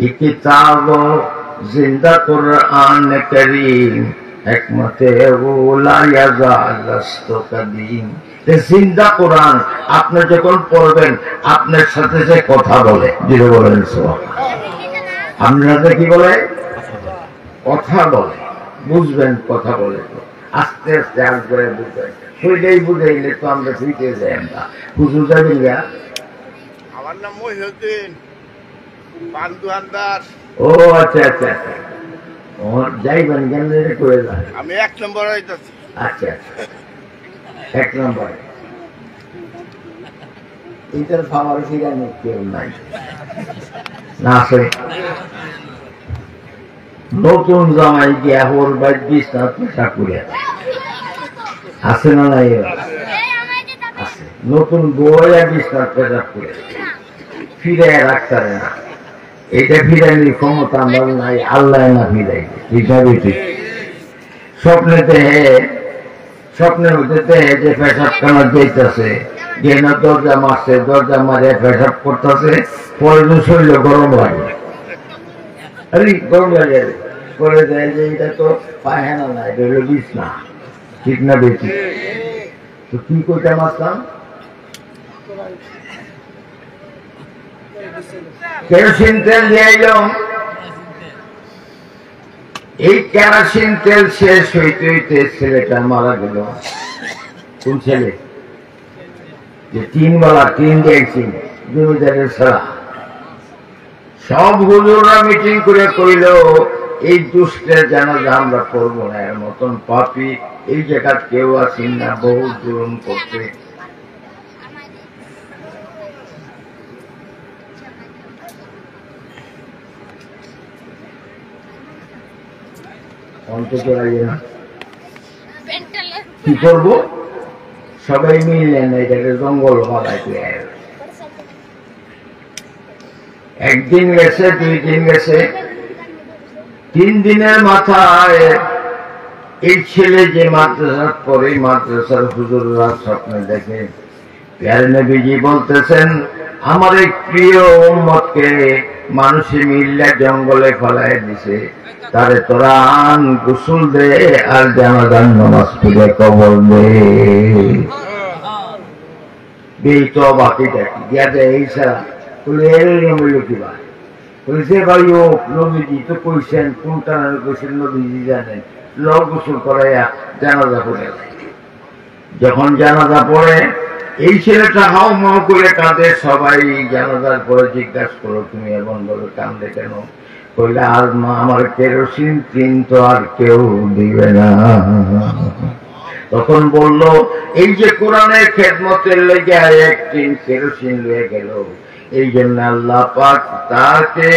এই কিতাব জিন্দা কুরআন কারীম হিকমতে ওলা ইয়াজালাস্তু কাদীম। জিন্দা কোরআন আপনি যখন পড়বেন আপনার সাথে যে কথা বলে, যেটা বলেন সুবহানাল্লাহ। আপনারা কি বলে? কথা বলে। বুঝবেন কথা বলে তো আস্তে আস্তে আসবে বুঝবেন। সেটাই বুঝাইলে তো আমরা ফিরে যাই না। হুজুর যাবেন গা? আমার নাম মহিউদ্দিন পান্ডুয়ান্দার। ও আচ্ছা আচ্ছা আচ্ছা, যাইবেন কেন করে যান? আমি 1 নম্বর হইতাছি। আচ্ছা আচ্ছা, 1 নম্বরে এটার খাবার ফিরানো কেউ নাই না আছে। নতুন জামাই গিয়া ওর বাড়ি বিছনা পেশা করে আছে না নাই? আছে। নতুন বইয়া বিছনা পেশা করে ফিরে রাখতে না। এটা ফিরাইনি ক্ষমতা আমার নাই, আল্লাহ না ফিরাই। ঠিক স্বপ্নেতে স্বপ্নের মধ্যে যে পেশাব খানা দিতেছে, গেনা দরজা মারছে, দরজা মারে পেশাব করতেছে, পরে শরীর গরম লাগে। আরে গরম লাগে পরে যায় যে এটা তো পায়খানা না, এটা হলো বিছনা। ঠিক না বেশি? তো কি করতে মারতাম? কেরোসিন তেল দিয়ে এলাম। এই কেরোসিন তেল শেষ হইতে হইতে ছেলেটা মারা গেল। কোন ছেলে? যে 3 বেলা 3 দিয়েছি জমিদারের ছাড়া। সব হুজুররা মিটিং করে কইল এই দুষ্টের জানাজা আমরা করবো না, এর মতন পাপী এই জায়গা কেউ আসেন না, বহু জুলুম করছে। কি করবো? সবাই মিললেন এটাকে জঙ্গল বানাইতে। একদিন গেছে, 2 দিন গেছে, 3 দিনের মাথায় এই ছেলে যে মাদ্রাসা পড়ে, মাদ্রাসার হুজুররা স্বপ্নে দেখে প্যারে নবীজি বলতেছেন আমার এই প্রিয় উম্মতকে মানুষে মিল্লা জঙ্গলে ফেলায় দিছে, তারে তোরা আন গোসল দে আর জানাজার নামাজ পড়ে কবর দে। এই তো বাকি দেখি গিয়া দেয় এই ছাড়া বলে এর মূল্য কি ভাই বলছে ভাই ও নবীজি তো কইছেন, কোনটা কইছেন নবীজি জানেন, লগ গোসল করাইয়া জানাজা পড়ে। যখন জানাজা পড়ে এই ছেলেটা হাও মাও করে কাঁদে। সবাই জানাজার পরে জিজ্ঞাসা করো তুমি এমন ভাবে কান্দে কেন? কইলে আর মা আমার কেরোসিন তিন তো আর কেউ দিবে না। তখন বলল, এই যে কোরআনের খেদমতের লেগে এক টিন কেরোসিন লয়ে গেল, এই জন্য আল্লাহ পাক তাকে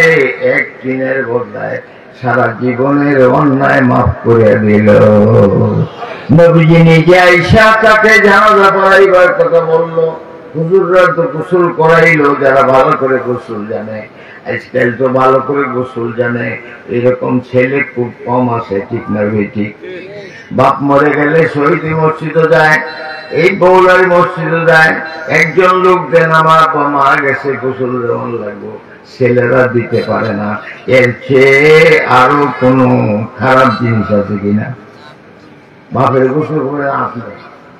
এক টিনের বদলায় সারা জীবনের অন্যায় মাফ করে দিল। নবীজি নিজে আইসা তাকে জানাজা পড়াইবার কথা বলল। হুজুররা তো গোসল করাইলো, যারা ভালো করে গোসল জানে। আজকাল তো ভালো করে গোসল জানে এরকম ছেলে খুব কম আছে, ঠিক না ঠিক? বাপ মরে গেলে শহীদ মসজিদে যায়, এই বৌলারি মসজিদে যায়। একজন লোক দেন আমার মারা গেছে, গোসল যেমন লাগবো ছেলেরা দিতে পারে না। এর চেয়ে আরো কোনো খারাপ জিনিস আছে কিনা? বাপের গোসল করে আপনি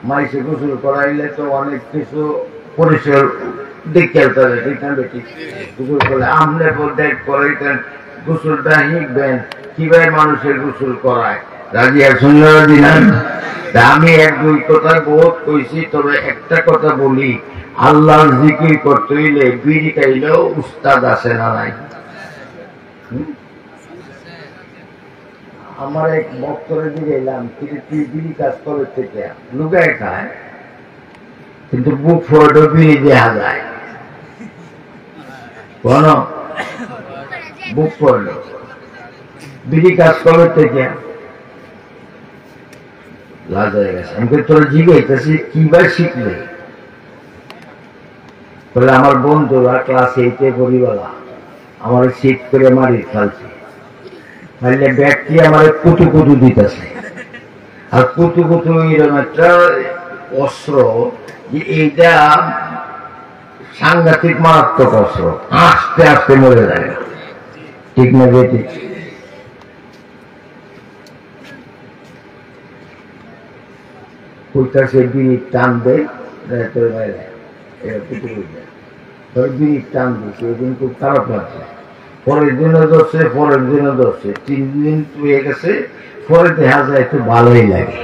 মাইসে গোসল করাইলে তো অনেক কিছু পরিসর দেখতে হবে, ঠিক না ঠিক? গোসল করলে আপনি দেখ করাইতেন, গোসলটা শিখবেন কিভাবে মানুষের গোসল করায়। রাজি আছেন না? রাজি না? আমি এক দুই কথা বহুত কইছি, তবে একটা কথা বলি, আল্লাহর জিকির করতে হইলে বিড়ি খাইলেও উস্তাদ আছে না নাই? আমার এক বক্তরে দিয়ে এলাম, তুই বিড়ি কাজ করে থেকে লুকায় খায়, কিন্তু বুক ফোটো বিড়ি দেওয়া যায় কোন বুক ফোটো বিড়ি কাজ করে থেকে লাজ হয়ে গেছে। আমি তোরা জিজ্ঞাসা কিবার শিখলে? বলে আমার বন্ধুরা ক্লাস 8-এ পড়িবেলা আমার শীত করে মারি ফেলছে, মারলে ব্যক্তি আমার কুতু কুতু দিতেছে। আর কুতু কুতু এরকম একটা অস্ত্র যে এইটা সাংঘাতিক মারাত্মক অস্ত্র, আস্তে আস্তে মরে যায়, ঠিক না বেটি? সে বিড়ি টানবে বিড়ি টানবে, সেদিন খুব খারাপ লাগছে। পরের দিনও ধরছে, পরের দিনও ধরছে, 3 দিন হয়ে গেছে, পরে দেখা যায় একটু ভালোই লাগে।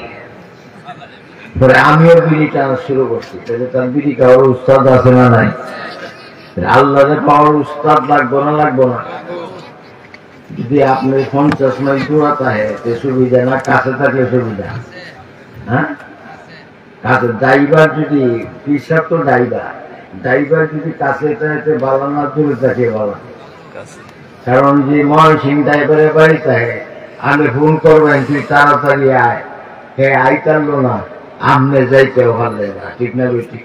পরে আমিও বিড়ি টানা শুরু করছি, তাহলে তার বিড়ি খাওয়ার উস্তাদ আছে না নাই? আল্লাহ পাওয়ার উস্তাদ লাগবো না? লাগবো না? যদি আপনি 50 মাইল দূরাতে হয় সুবিধা না, কাছে থাকলে সুবিধা? হ্যাঁ, কাছে ড্রাইভার যদি পিসাব তো ড্রাইভার যদি কাছে থাকে ভালো না, দূরে থাকে ভালো। কারণ যে ময়সিং ড্রাইভারের বাড়িতে আমি ফোন করবেন, তুই তাড়াতাড়ি আয়, হে আইতারলো না, আমনে যাইতেও ভালো না, ঠিক না বেটি?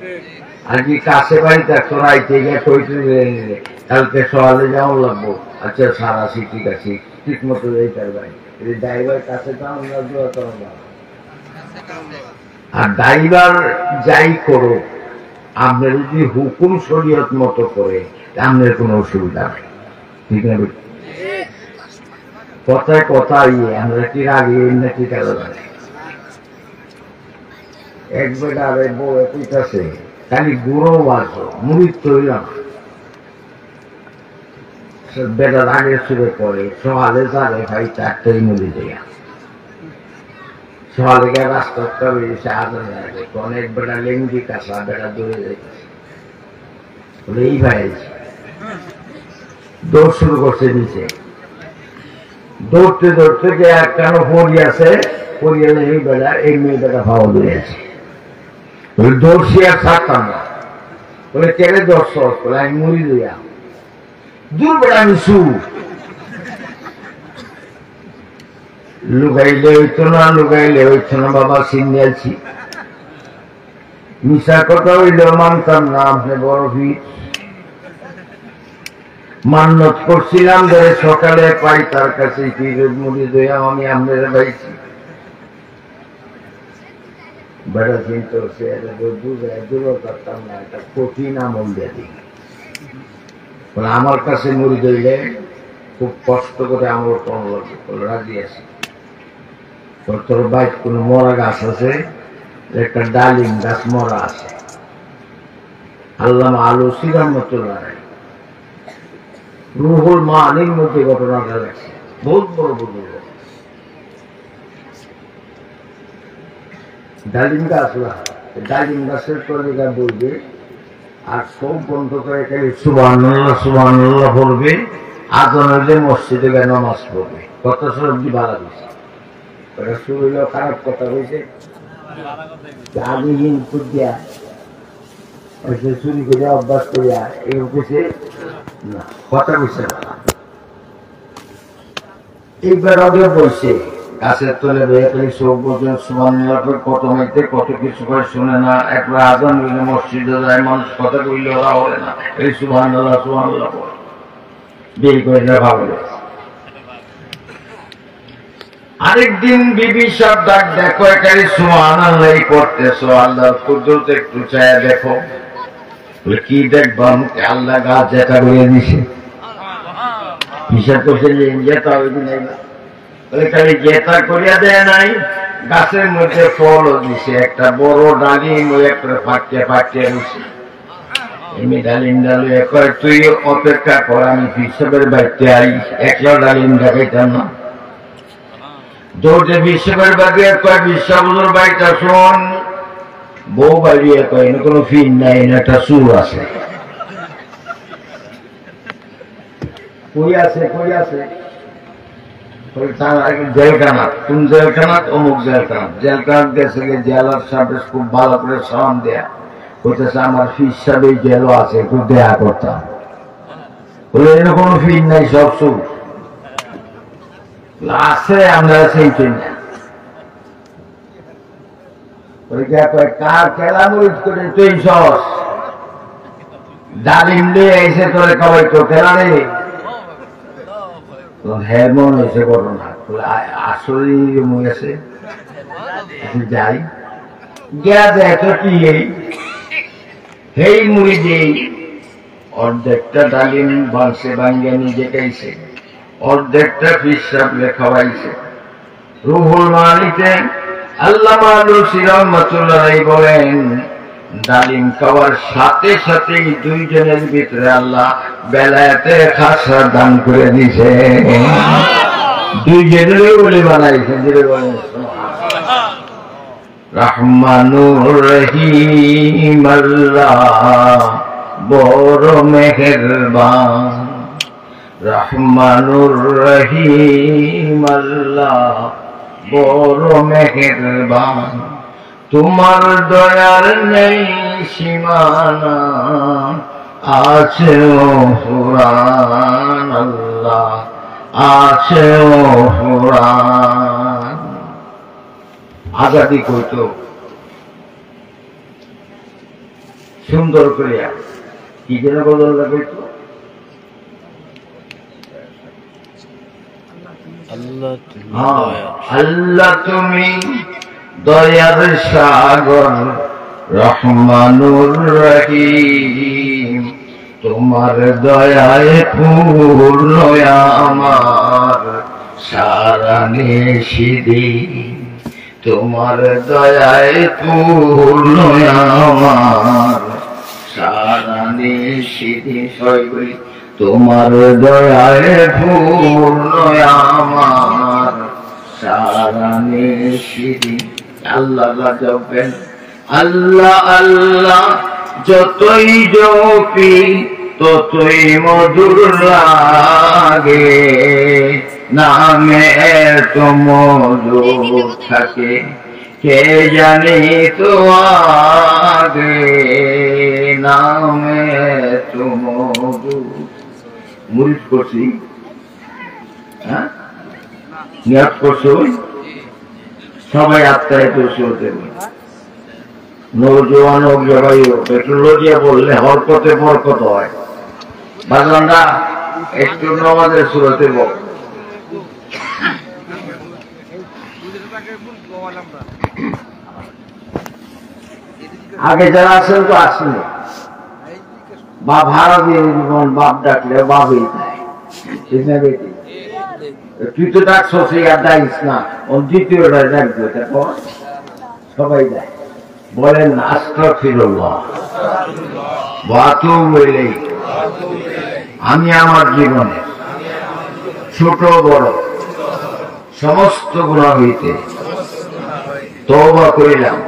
আর কি কাছে বাড়ি থাকতো রাইতে গিয়ে কইতে নিলে কালকে সকালে যাওয়া লাগবো, আচ্ছা সারা ঠিক আছে, ঠিক মতো যাইতে পারবেন। ড্রাইভার কাছে তো আমরা দূরতা। আর ড্রাইভার যাই করো, আপনার যদি হুকুম শরীয়ত মতো করে আপনার কোনো অসুবিধা নেই, ঠিক না? কথায় কথা আমরা কি রাগে নাকি খেলা জানি? এক বেটা আর এক বউ কইতাছে খালি গুঁড়ো বাজো, মুড়ির তৈলাম। বেটার আগে শুরু করে সকালে যাবে ভাই 4টায় মুড়ি দেয়া, সকালে গিয়ে রাস্তা বেরিয়েছে আদানে আগে, অনেক বেটা লেঙ্গি কাঁচা বেটা দৌড়ে যাইতেছে, বলে এই ভাই দৌড় শুরু করছে নিচে। দৌড়তে দৌড়তে গিয়ে কেন পড়িয়াছে, পড়িয়ালে এই বেটা এই মেয়ে বেটা ভাও দিয়েছে। দৌড়ছি আর থাকতাম না, বলে কেড়ে দর্শ, বলে আমি মুড়ি দিয়া দূর বেটা আমি শু। লুকাইলে হইতো না, লুকাইলে হইতো না বাবা, সিনিয়ালছি। মিশা কথা হইলেও মানতাম না, আপনি বড় ভিড়। মান্নত করছিলাম ধরে সকালে পাই তার কাছে ফিরত মুড়ি দইয়া আমি আপনারা পাইছি। বেড়া চিন্তা হচ্ছে দূর করতাম না, এটা কঠিন আমল দিয়ে দিই। আমার কাছে মুড়ি দইলে খুব কষ্ট করে আমল কম লাগবে, রাজি আছি। তোর বাইক কোন মরা গাছ আছে, একটা ডালিম গাছ মরা আছে, আল্লামা আলুসি রহমতুল্লাহ রুহুল মানির মধ্যে ঘটনাটা লাগছে, বহুত বড় বুজুর্গ। ডালিম গাছ, ডালিম গাছের তলিকা বলবে আর সব বন্ধ করে খালি সুবহানাল্লাহ সুবহানাল্লাহ পড়বে, আজান হইলে মসজিদে গিয়ে নামাজ পড়বে। কত সবজি ভালো হয়েছে, ওটা শুরু হইলেও খারাপ কথা হয়েছে, আমি ইনপুট দিয়া চুরি করে অভ্যাস করিয়া এরকম কিছু না, কথা বুঝছে না। এইবার আগে বলছে গাছের তলে বেয়ে চোখ বোঝেন সুমান কত মাইতে কত কিছু করে শুনে না, একবার আজান হইলে মসজিদে যায়, মানুষ কথা কইলে ওরা হলে না, এই সুবহান আল্লাহ বলে বিয়ে করে ভাবলে। আরেকদিন বিবি সব ডাক দেখো একারি সুবহান আল্লাহ করতেছো, আল্লাহ কুদরত একটু চায় দেখো। কি দেখবাম আল্লাহ গাছ যেটা করে দিছে, হিসাব করছে যে যেটা ওই দিন খালি জেতা করিয়া দেয় নাই, গাছের মধ্যে ফলও দিছে, একটা বড় ডালিম ওই একটা ফাটিয়ে ফাটিয়ে দিছে। এমনি ডালিম ডালিয়ে কয় তুই অপেক্ষা কর, আমি হিসাবের বাড়িতে আই, একলা ডালিম দেখাইতাম না। দৌড়ে বিশ্ববের বাড়িয়ে কয় বিশ্বাবুর বাড়িটা শোন, বউ বাড়িয়ে কয় না কোনো ফিন নাই, একটা সুর আছে। কই আছে কই আছে জেলখানাত, কোন জেলখানাত? অমুক জেলখানাত। জেলখানাত গেছে গিয়ে জেলার সাথে খুব ভালো করে সালাম দেয়া বলতেছে আমার ফিস সাহেব এই জেলও আছে, একটু দেয়া করতাম। বলে এর কোনো ফিস নাই, সব সুর আছে, আমরা সেই চিনি কার খেলা মরিচ করে তুই সস ডালিম দিয়ে এসে তোরে খাওয়াই তো খেলা রে। হ্যাঁ মনে হয়েছে ঘটনা, আসলে গেছে যাই গিয়া দেখ কি এই মুড়ি দিই অর্ধেকটা ডালিম বাঁশে ভাঙ্গিয়ে নিজে খাইছে, অর্ধেকটা ফিস সাহেবকে খাওয়াইছে। রুহুল মানিতে আল্লামা লুসি রহমাতুল্লাহ বলেন ডালিম খাওয়ার সাথে সাথে দুইজনের ভিতরে আল্লাহ বেলায়েতে খাসা দান করে দিছে, দুইজনের বলে বানাইছেন। যেটা বলেন রহমানুর রহিম আল্লাহ বড় মেহেরবান, রহমানুর রহিম আল্লাহ বড় মেহেরবান, তোমার দয়ার নেই সীমানা, আছে ও ফুরান আল্লাহ, আছে ও ফুরান। আজাদি কইত সুন্দর করিয়া, কি যেন বদলটা কইত আল্লাহ তুমি দয়ার সাগর রহমানুর রহিম, তোমার দয়ায় পূর্ণ আমার সারা নিশিদিন, তোমার দয়ায় পূর্ণ আমার সারা নিশিদিন। সবাই তোমার দয়ায় পূর্ণ আমার সারা নিশিদিন। আল্লাহ জপেন আল্লাহ আল্লাহ যতই জপি ততই মধুর লাগে, নামে এত মধু থাকে কে জানি তো আগে, নামে এত মধু। মুরিদ করছি, হ্যাঁ নিয়াত করছো, সবাই আত্মায় দোষী হতে নৌজওয়ান হোক জবাই হোক, একটু লজিয়া বললে হরকতে বরকত হয়। বাজলামরা একটু নমাজের সুরতে বল। আগে যারা আছেন তো আসলে বা ভাড়া দিয়ে জীবন বাপ ডাকলে বাবই দেয়, ঠিক না বেটি? তুই তো ডাকছ সেই আর ডাকিস না, ও দ্বিতীয়টা ডাকবে, তারপর সবাই দেয়। বলেন আস্তাগফিরুল্লাহ ওয়া আতুবু ইলাইহি। আমি আমার জীবনে ছোট বড় সমস্ত গুনাহ হইতে তওবা করিলাম।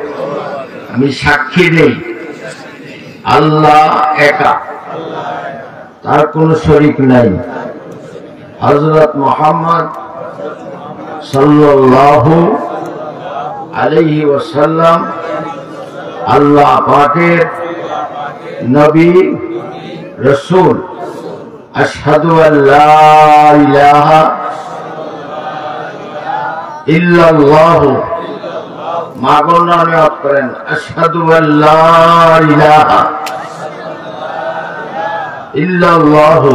আমি সাক্ষী দেই আল্লাহ একা, তার কোন শরীক নাই। হযরত মুহাম্মদ সাল্লাল্লাহু আলাইহি ওয়াসাল্লাম আল্লাহ পাকের নবী রাসূল। আশহাদু আল্লা ইলাহা ইল্লাল্লাহু, মাগল নিয়ত করেন, আশহাদু আল্লা ইলাহা ইল্লাল্লাহু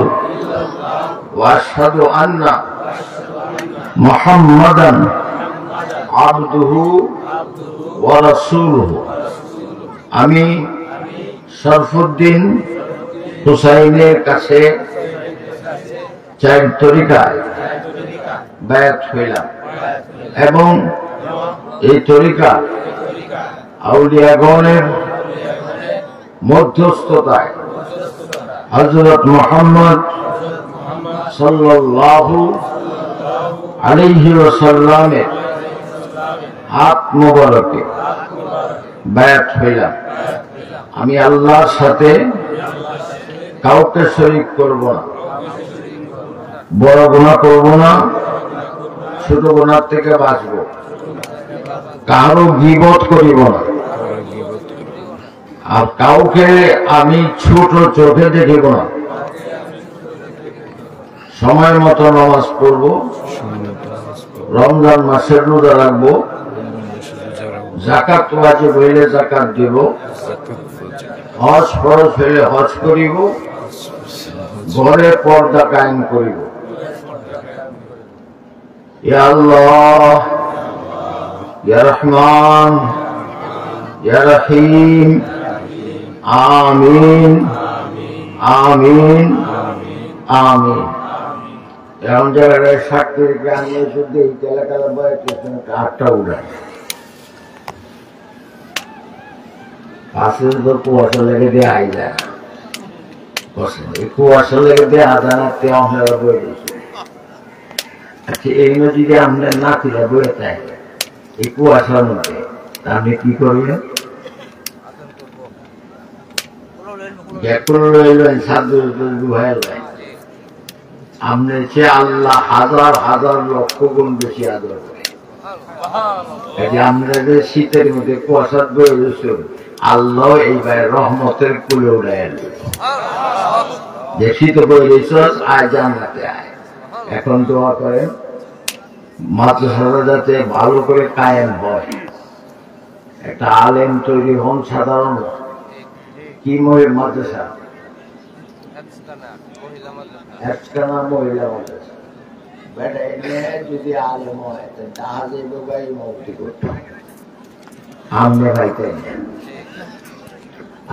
ওয়া আশহাদু আন্না মুহাম্মাদান আবদুহু ওয়া রাসূলুহু। আমি শরফুদ্দিন হুসাইনের কাছে 4 তরিকায় বায়াত হইলাম এবং এই তরিকা আউলিয়াগণের মধ্যস্থতায় হযরত মুহাম্মদ সাল্লাল্লাহু আলাইহি ওয়াসাল্লামের হাত মোবারকে বায়াত হইলাম। আমি আল্লাহর সাথে কাউকে শরীক করব না, বড় গুনাহ করব না, ছোট গুনাহ থেকে বাঁচব, কারো গীবত করিব না, আর কাউকে আমি ছোট চোখে দেখিব না। সময় মতো নামাজ পড়ব, রমজান মাসের রোজা রাখবো, যাকাত ওয়াজিব হইলে যাকাত দিব, হজ ফরজ হইলে হজ করিব, ঘরে পর্দা কায়েম করিব। ইয়া আল্লাহ, ইয়া রহমান, ইয়া রহিম, আমিন আমিন আমিন। এমন জায়গায় সাক্ষীর গ্রামে যদি এই এলাকার বয়স আটটা উড়ায় পাশে তো কুয়াশা লেগে দিয়ে আই যায়, কুয়াশা লেগে দিয়ে আদানাতে অহরা বয়ে দিয়েছে। আচ্ছা, এই যদি আপনার নাতিরা বয়ে থাকে এই কুয়াশার মধ্যে, আপনি কি করবেন? আপনার চেয়ে আল্লাহ হাজার হাজার লক্ষ গুণ বেশি আদর করে। আমরা যে শীতের মধ্যে কুয়াশার বয়ে রয়েছে, আল্লাহ এইবার রহমতের কুলে উড়ায় যে শীতে বয়ে রয়েছে আয় জান্নাতে আয়। এখন দোয়া করেন মাদ্রাসাটা যাতে ভালো করে কায়েম হয়, একটা আলেম তৈরি হন। সাধারণ কি মাদ্রাসা? একখানা মহিলা মাদ্রাসা। বেটা যদি আলেম হয় জাহাজে ডোবাই মুক্তি করতে আমরা পাইতেন,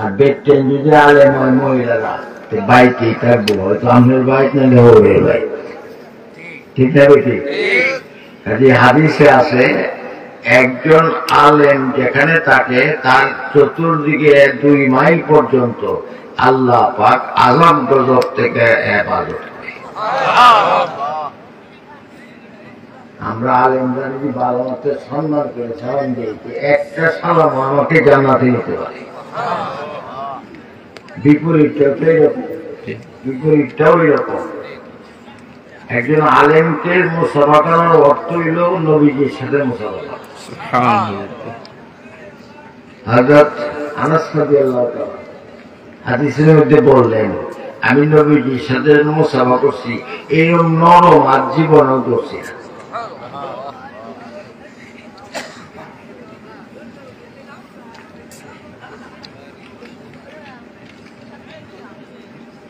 আর বেটেন যদি আলেম হয় মহিলারা বাইকেই থাকবো, হয়তো আপনার বাইক নাহলে ওদের বাইক। ঠিক না বেটি? কাজে হাদিসে আছে একজন আলেম যেখানে থাকে তার চতুর্দিকে 2 মাইল পর্যন্ত আল্লাহ পাক আযাব গজব থেকে হেফাজত করে। আমরা আলেমরা যদি ভালো মতো সম্মান করে সালাম দিই, একটা সালাম আমাকে জান্নাতে নিতে পারে। বিপরীতটাও এরকম। একজন আলেমকে মুসাফা করার অর্থ হইল নবীজির সাথে মুসাফা করা। হযরত আনাস রাদিয়াল্লাহু তাআলা হাদিসের মধ্যে বললেন, আমি নবীজির সাথে মুসাফা করছি, এরকম নরম আর জীবনও করছি না।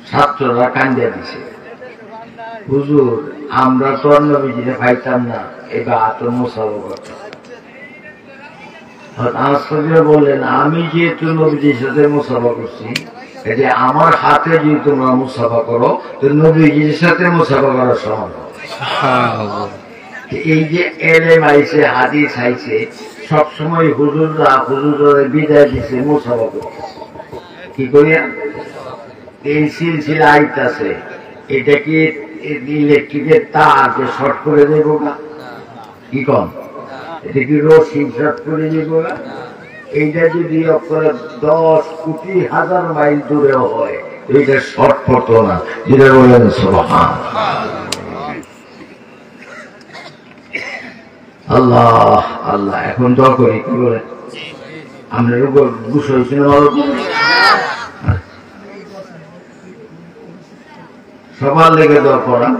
ছাত্ররা কান্দিয়া দিছে, হুজুর আমরা তো নবীজিরে পাইতাম না, এবার আতর মুসাফা করতাম। বললেন, আমি যেহেতু নবীজির সাথে মুসাফা করছি, এটা আমার হাতে যদি তোমরা মুসাফা করো তো নবীজির সাথে মুসাফা করার সমান। এই যে এলেম আইছে, হাদিস আইছে, সবসময় হুজুররা বিদায় দিছে মুসাফা করতে। কি করিয়া এই সিলসিলা আইতাছে, এটা কি ইলেকট্রিকের তার যে শর্ট করে দেব না? কি কম, এটা কি রশি শর্ট করে দেব না? এইটা যদি 10 কোটি হাজার মাইল দূরেও হয়, এইটা শর্ট পড়তো না। যেটা বলেন সুবহান। আল্লাহ আল্লাহ এখন দোয়া করি কি বলে আমরা গুছ হয়েছিল সবার লেগে দোয়া করা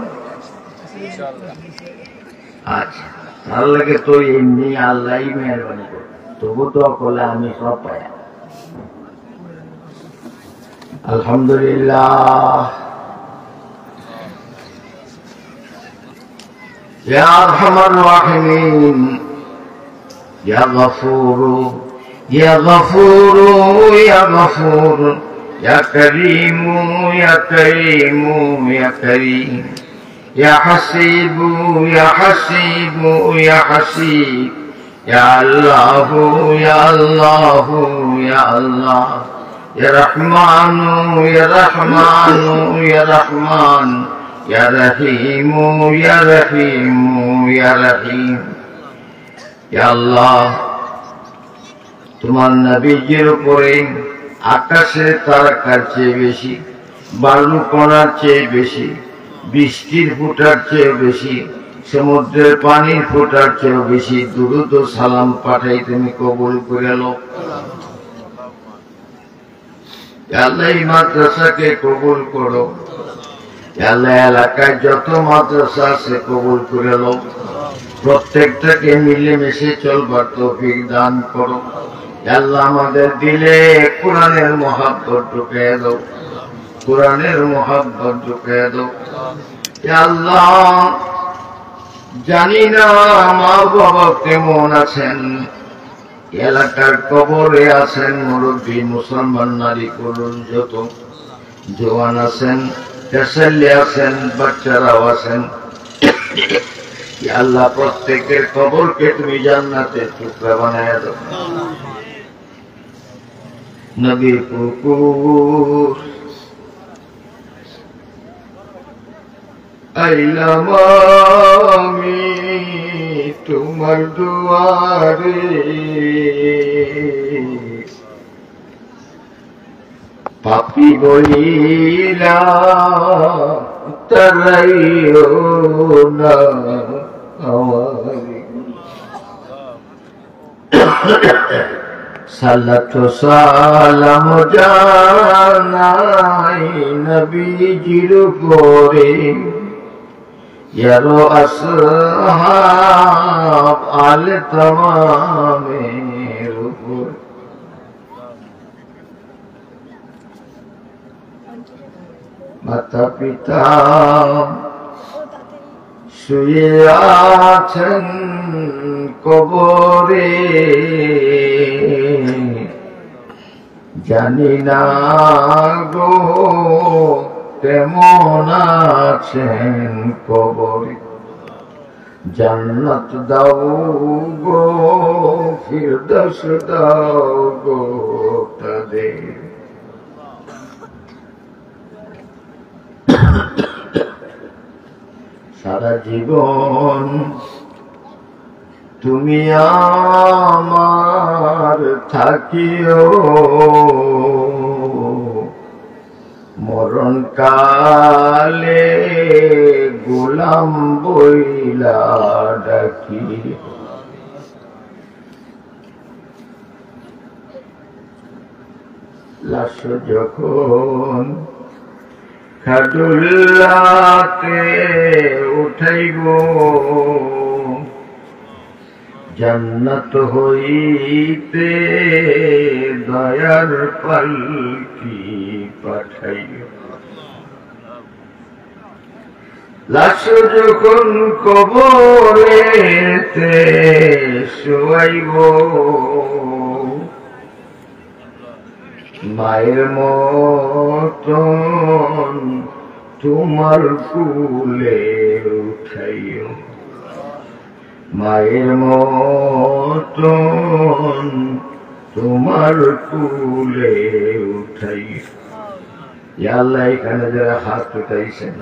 আচ্ছা তার লেগে তো এমনি আল্লাহ মেহরবানি করে তবু দোয়া করলে আমি সব পাই আলহামদুলিল্লাহ يا أرحم الراحمين يا غفور يا غفور يا غفور يا كريم يا كريم يا كريم يا حسيب يا حسيب يا حسيب يا الله يا الله يا الله يا رحمن يا رحمن يا رحمن يا رحيم يا رحيم يا رحيم يا الله তোমার নবীজির উপরে আকাশের তারকার চেয়ে বেশি বালু কণার চেয়ে বেশি বৃষ্টির ফোঁটার চেয়ে বেশি সমুদ্রের পানির ফোঁটার চেয়ে বেশি দুরূদ ও সালাম পাঠাই তুমি কবুল করে লো আল্লাহ এই মাদ্রাসাকে কবুল করো আল্লাহ এলাকায় যত মাদ্রাসা আছে কবুল করে লো প্রত্যেকটাকে মিলেমিশে চলবার তৌফিক দান করো আল্লাহ আমাদের দিলে কোরআনের মহব্বত ঢুকিয়ে দাও কোরআনের মহব্বত ঢুকিয়ে দাও আল্লাহ জানি না মা বাবা কেমন আছেন এলাকার কবরে আছেন মুরব্বী মুসলমান নারী করুন যত জওয়ান আছেন তেসাল্লি আছেন বাচ্চারাও আছেন আল্লাহ প্রত্যেকের কবরকে তুমি জান্নাতের টুকরা বানায় দাও নবীর পুকুর আইলাম আমি তোমার দুয়ারে পাপি বলিলা তারাইও না আমারে সালাতু সালাম জানাই নবীজির উপরে ইয়ারো আসহাব আলে তামামের উপর মাতা পিতা শুয়ে আছেন কবরে জানি না গো কেমন আছেন কবরে জান্নাত দাও গো ফিরদৌস দাও গো তাদের সারা জীবন তুমি আমার থাকিও মরণ কালে গোলাম বইলা ডাকি লাশ যখন খাদুল্লাতে উঠাইব জান্নাত হইতে দয়ার পালকি পাঠাইও লাশ যখন কবরেতে শুয়াইব মায়ের মতন তোমার কুলে উঠাইও মায়ের মতন তোমার কুলে উঠাইও আল্লাহ এখানে যারা হাত উঠাইছেন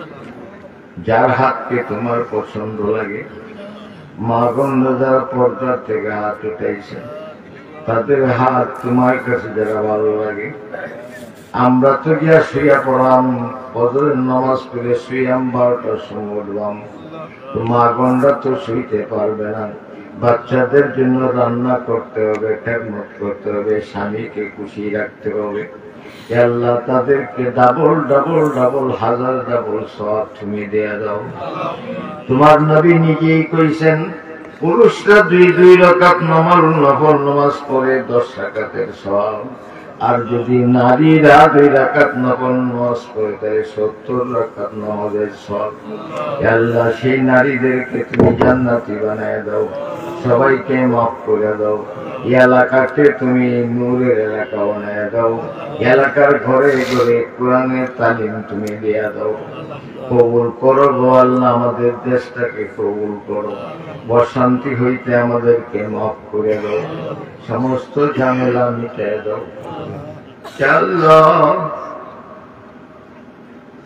যার হাতকে তোমার পছন্দ লাগে মা গন্ধ যারা পর্দার থেকে হাত উঠাইছেন তাদের হাত তোমার কাছে যারা ভালো লাগে আমরা তো গিয়া শুয়া পড়াম ফজরের নামাজ পড়ে শুয়াম 12টার সময় উঠলাম তো মা গন্ধা তো শুইতে পারবে না বাচ্চাদের জন্য রান্না করতে হবে, খেদমত করতে হবে, স্বামীকে খুশি রাখতে হবে। আল্লাহ তাদেরকে ডাবল ডাবল ডাবল হাজার ডাবল সওয়াব তুমি দেয়া দাও। তোমার নবী নিজেই কইছেন, পুরুষরা 2 রাকাত নফল নামাজ পড়ে 10 রাকাতের সওয়াব, আর যদি নারীরা 2 রাকাত নফল নামাজ পড়ে তাহলে 70 রাকাত নামাজের সওয়াব। আল্লাহ সেই নারীদেরকে তুমি জান্নাতি বানায় দাও, সবাইকে মাফ করে দাও। এই এলাকাকে তুমি নূরের এলাকা বানায় দাও। এলাকার ঘরে ঘরে কোরআনের তালিম তুমি দেয়া দাও। কবুল করো গো আল্লাহ, আমাদের দেশটাকে কবুল করো। অশান্তি হইতে আমাদেরকে মাফ করে দাও, সমস্ত ঝামেলা মিটায় দাও। আল্লাহ,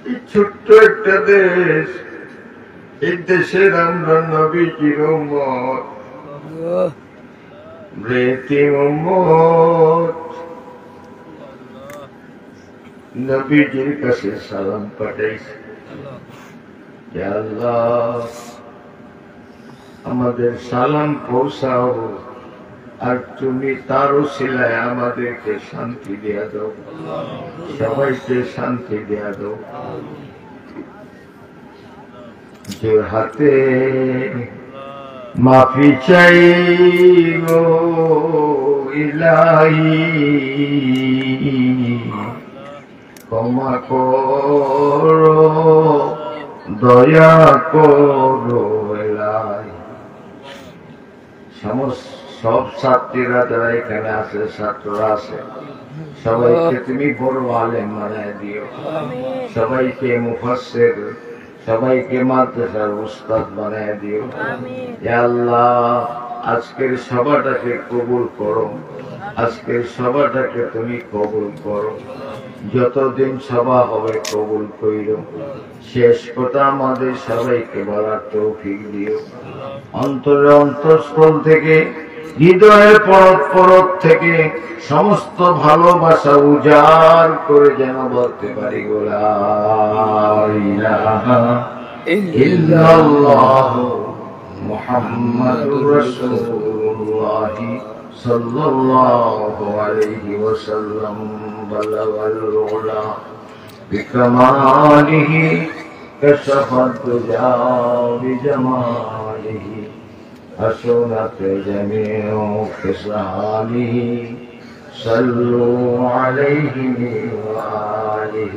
এই ছোট্ট একটা দেশ, এই দেশের আমরা নবীজির উম্মত, ব্রেতিম উম্মত, নবীজির কাছে সালাম পাঠাইছি। আল্লাহ, আমাদের সালাম পৌঁছাও, আর তুমি তার উসিলায় আমাদেরকে শান্তি দেয়া দাও, সবাইকে শান্তি দেয়া দাও। যে হাতে মাফি চাই গো ইলাহি, ক্ষমা করো, দয়া করো ইলাহি। সব ছাত্রীরা যারা এখানে আছে, ছাত্ররা আছে, সবাইকে তুমি বড় আলেম বানায় দিও, সবাইকে মুফাসসির, সবাইকে মাদ্রাসার উস্তাদ বানায় দিও। হে আল্লাহ, আজকের সভাটাকে কবুল করো, আজকের সভাটাকে তুমি কবুল করো। যতদিন সভা হবে কবুল কইরো। শেষ কথা আমাদের সবাইকে বলার তৌফিক দিও। অন্তরে অন্তঃস্থল থেকে, হৃদয়ের পরত পরত থেকে সমস্ত ভালোবাসা উজাড় করে যেন বলতে পারি গো লা ইলাহা ইল্লাল্লাহ মুহাম্মাদুর রাসূলুল্লাহ সাল্লাল্লাহু আলাইহি ওয়াসাল্লাম। বালাগাল উলা বিকামালিহি কাশাফাত দুজা বিজামালিহি حسنت جميع خصاله صلوا عليه وآله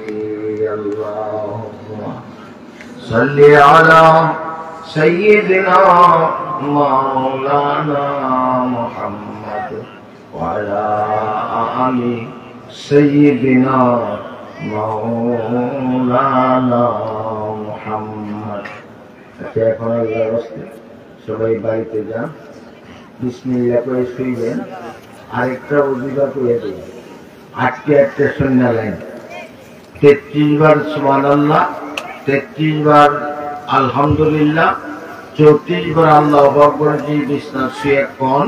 اللهم صل على سيدنا مولانا محمد وعلى آل سيدنا مولانا محمد. এখন আল্লাহর রাস্তে সবাই বাড়িতে যান, বিসমিল্লাহ করে শুইবেন। আরেকটা ওযিফা করে দেবেন, 8টা সুন্নাহ লাইন, 33 বার সুবহানাল্লাহ, 33 বার আলহামদুলিল্লাহ, 34 বার আল্লাহু আকবার। যে বিছনা শুয়ে কোন,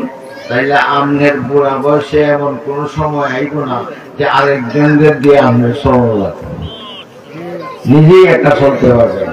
তাইলে আমনের বুড়া বয়সে এমন কোন সময় আইব না যে আরেকজনদের দিয়ে আমনের সওয়াল লাগবে, নিজেই একটা চলতে পারবেন।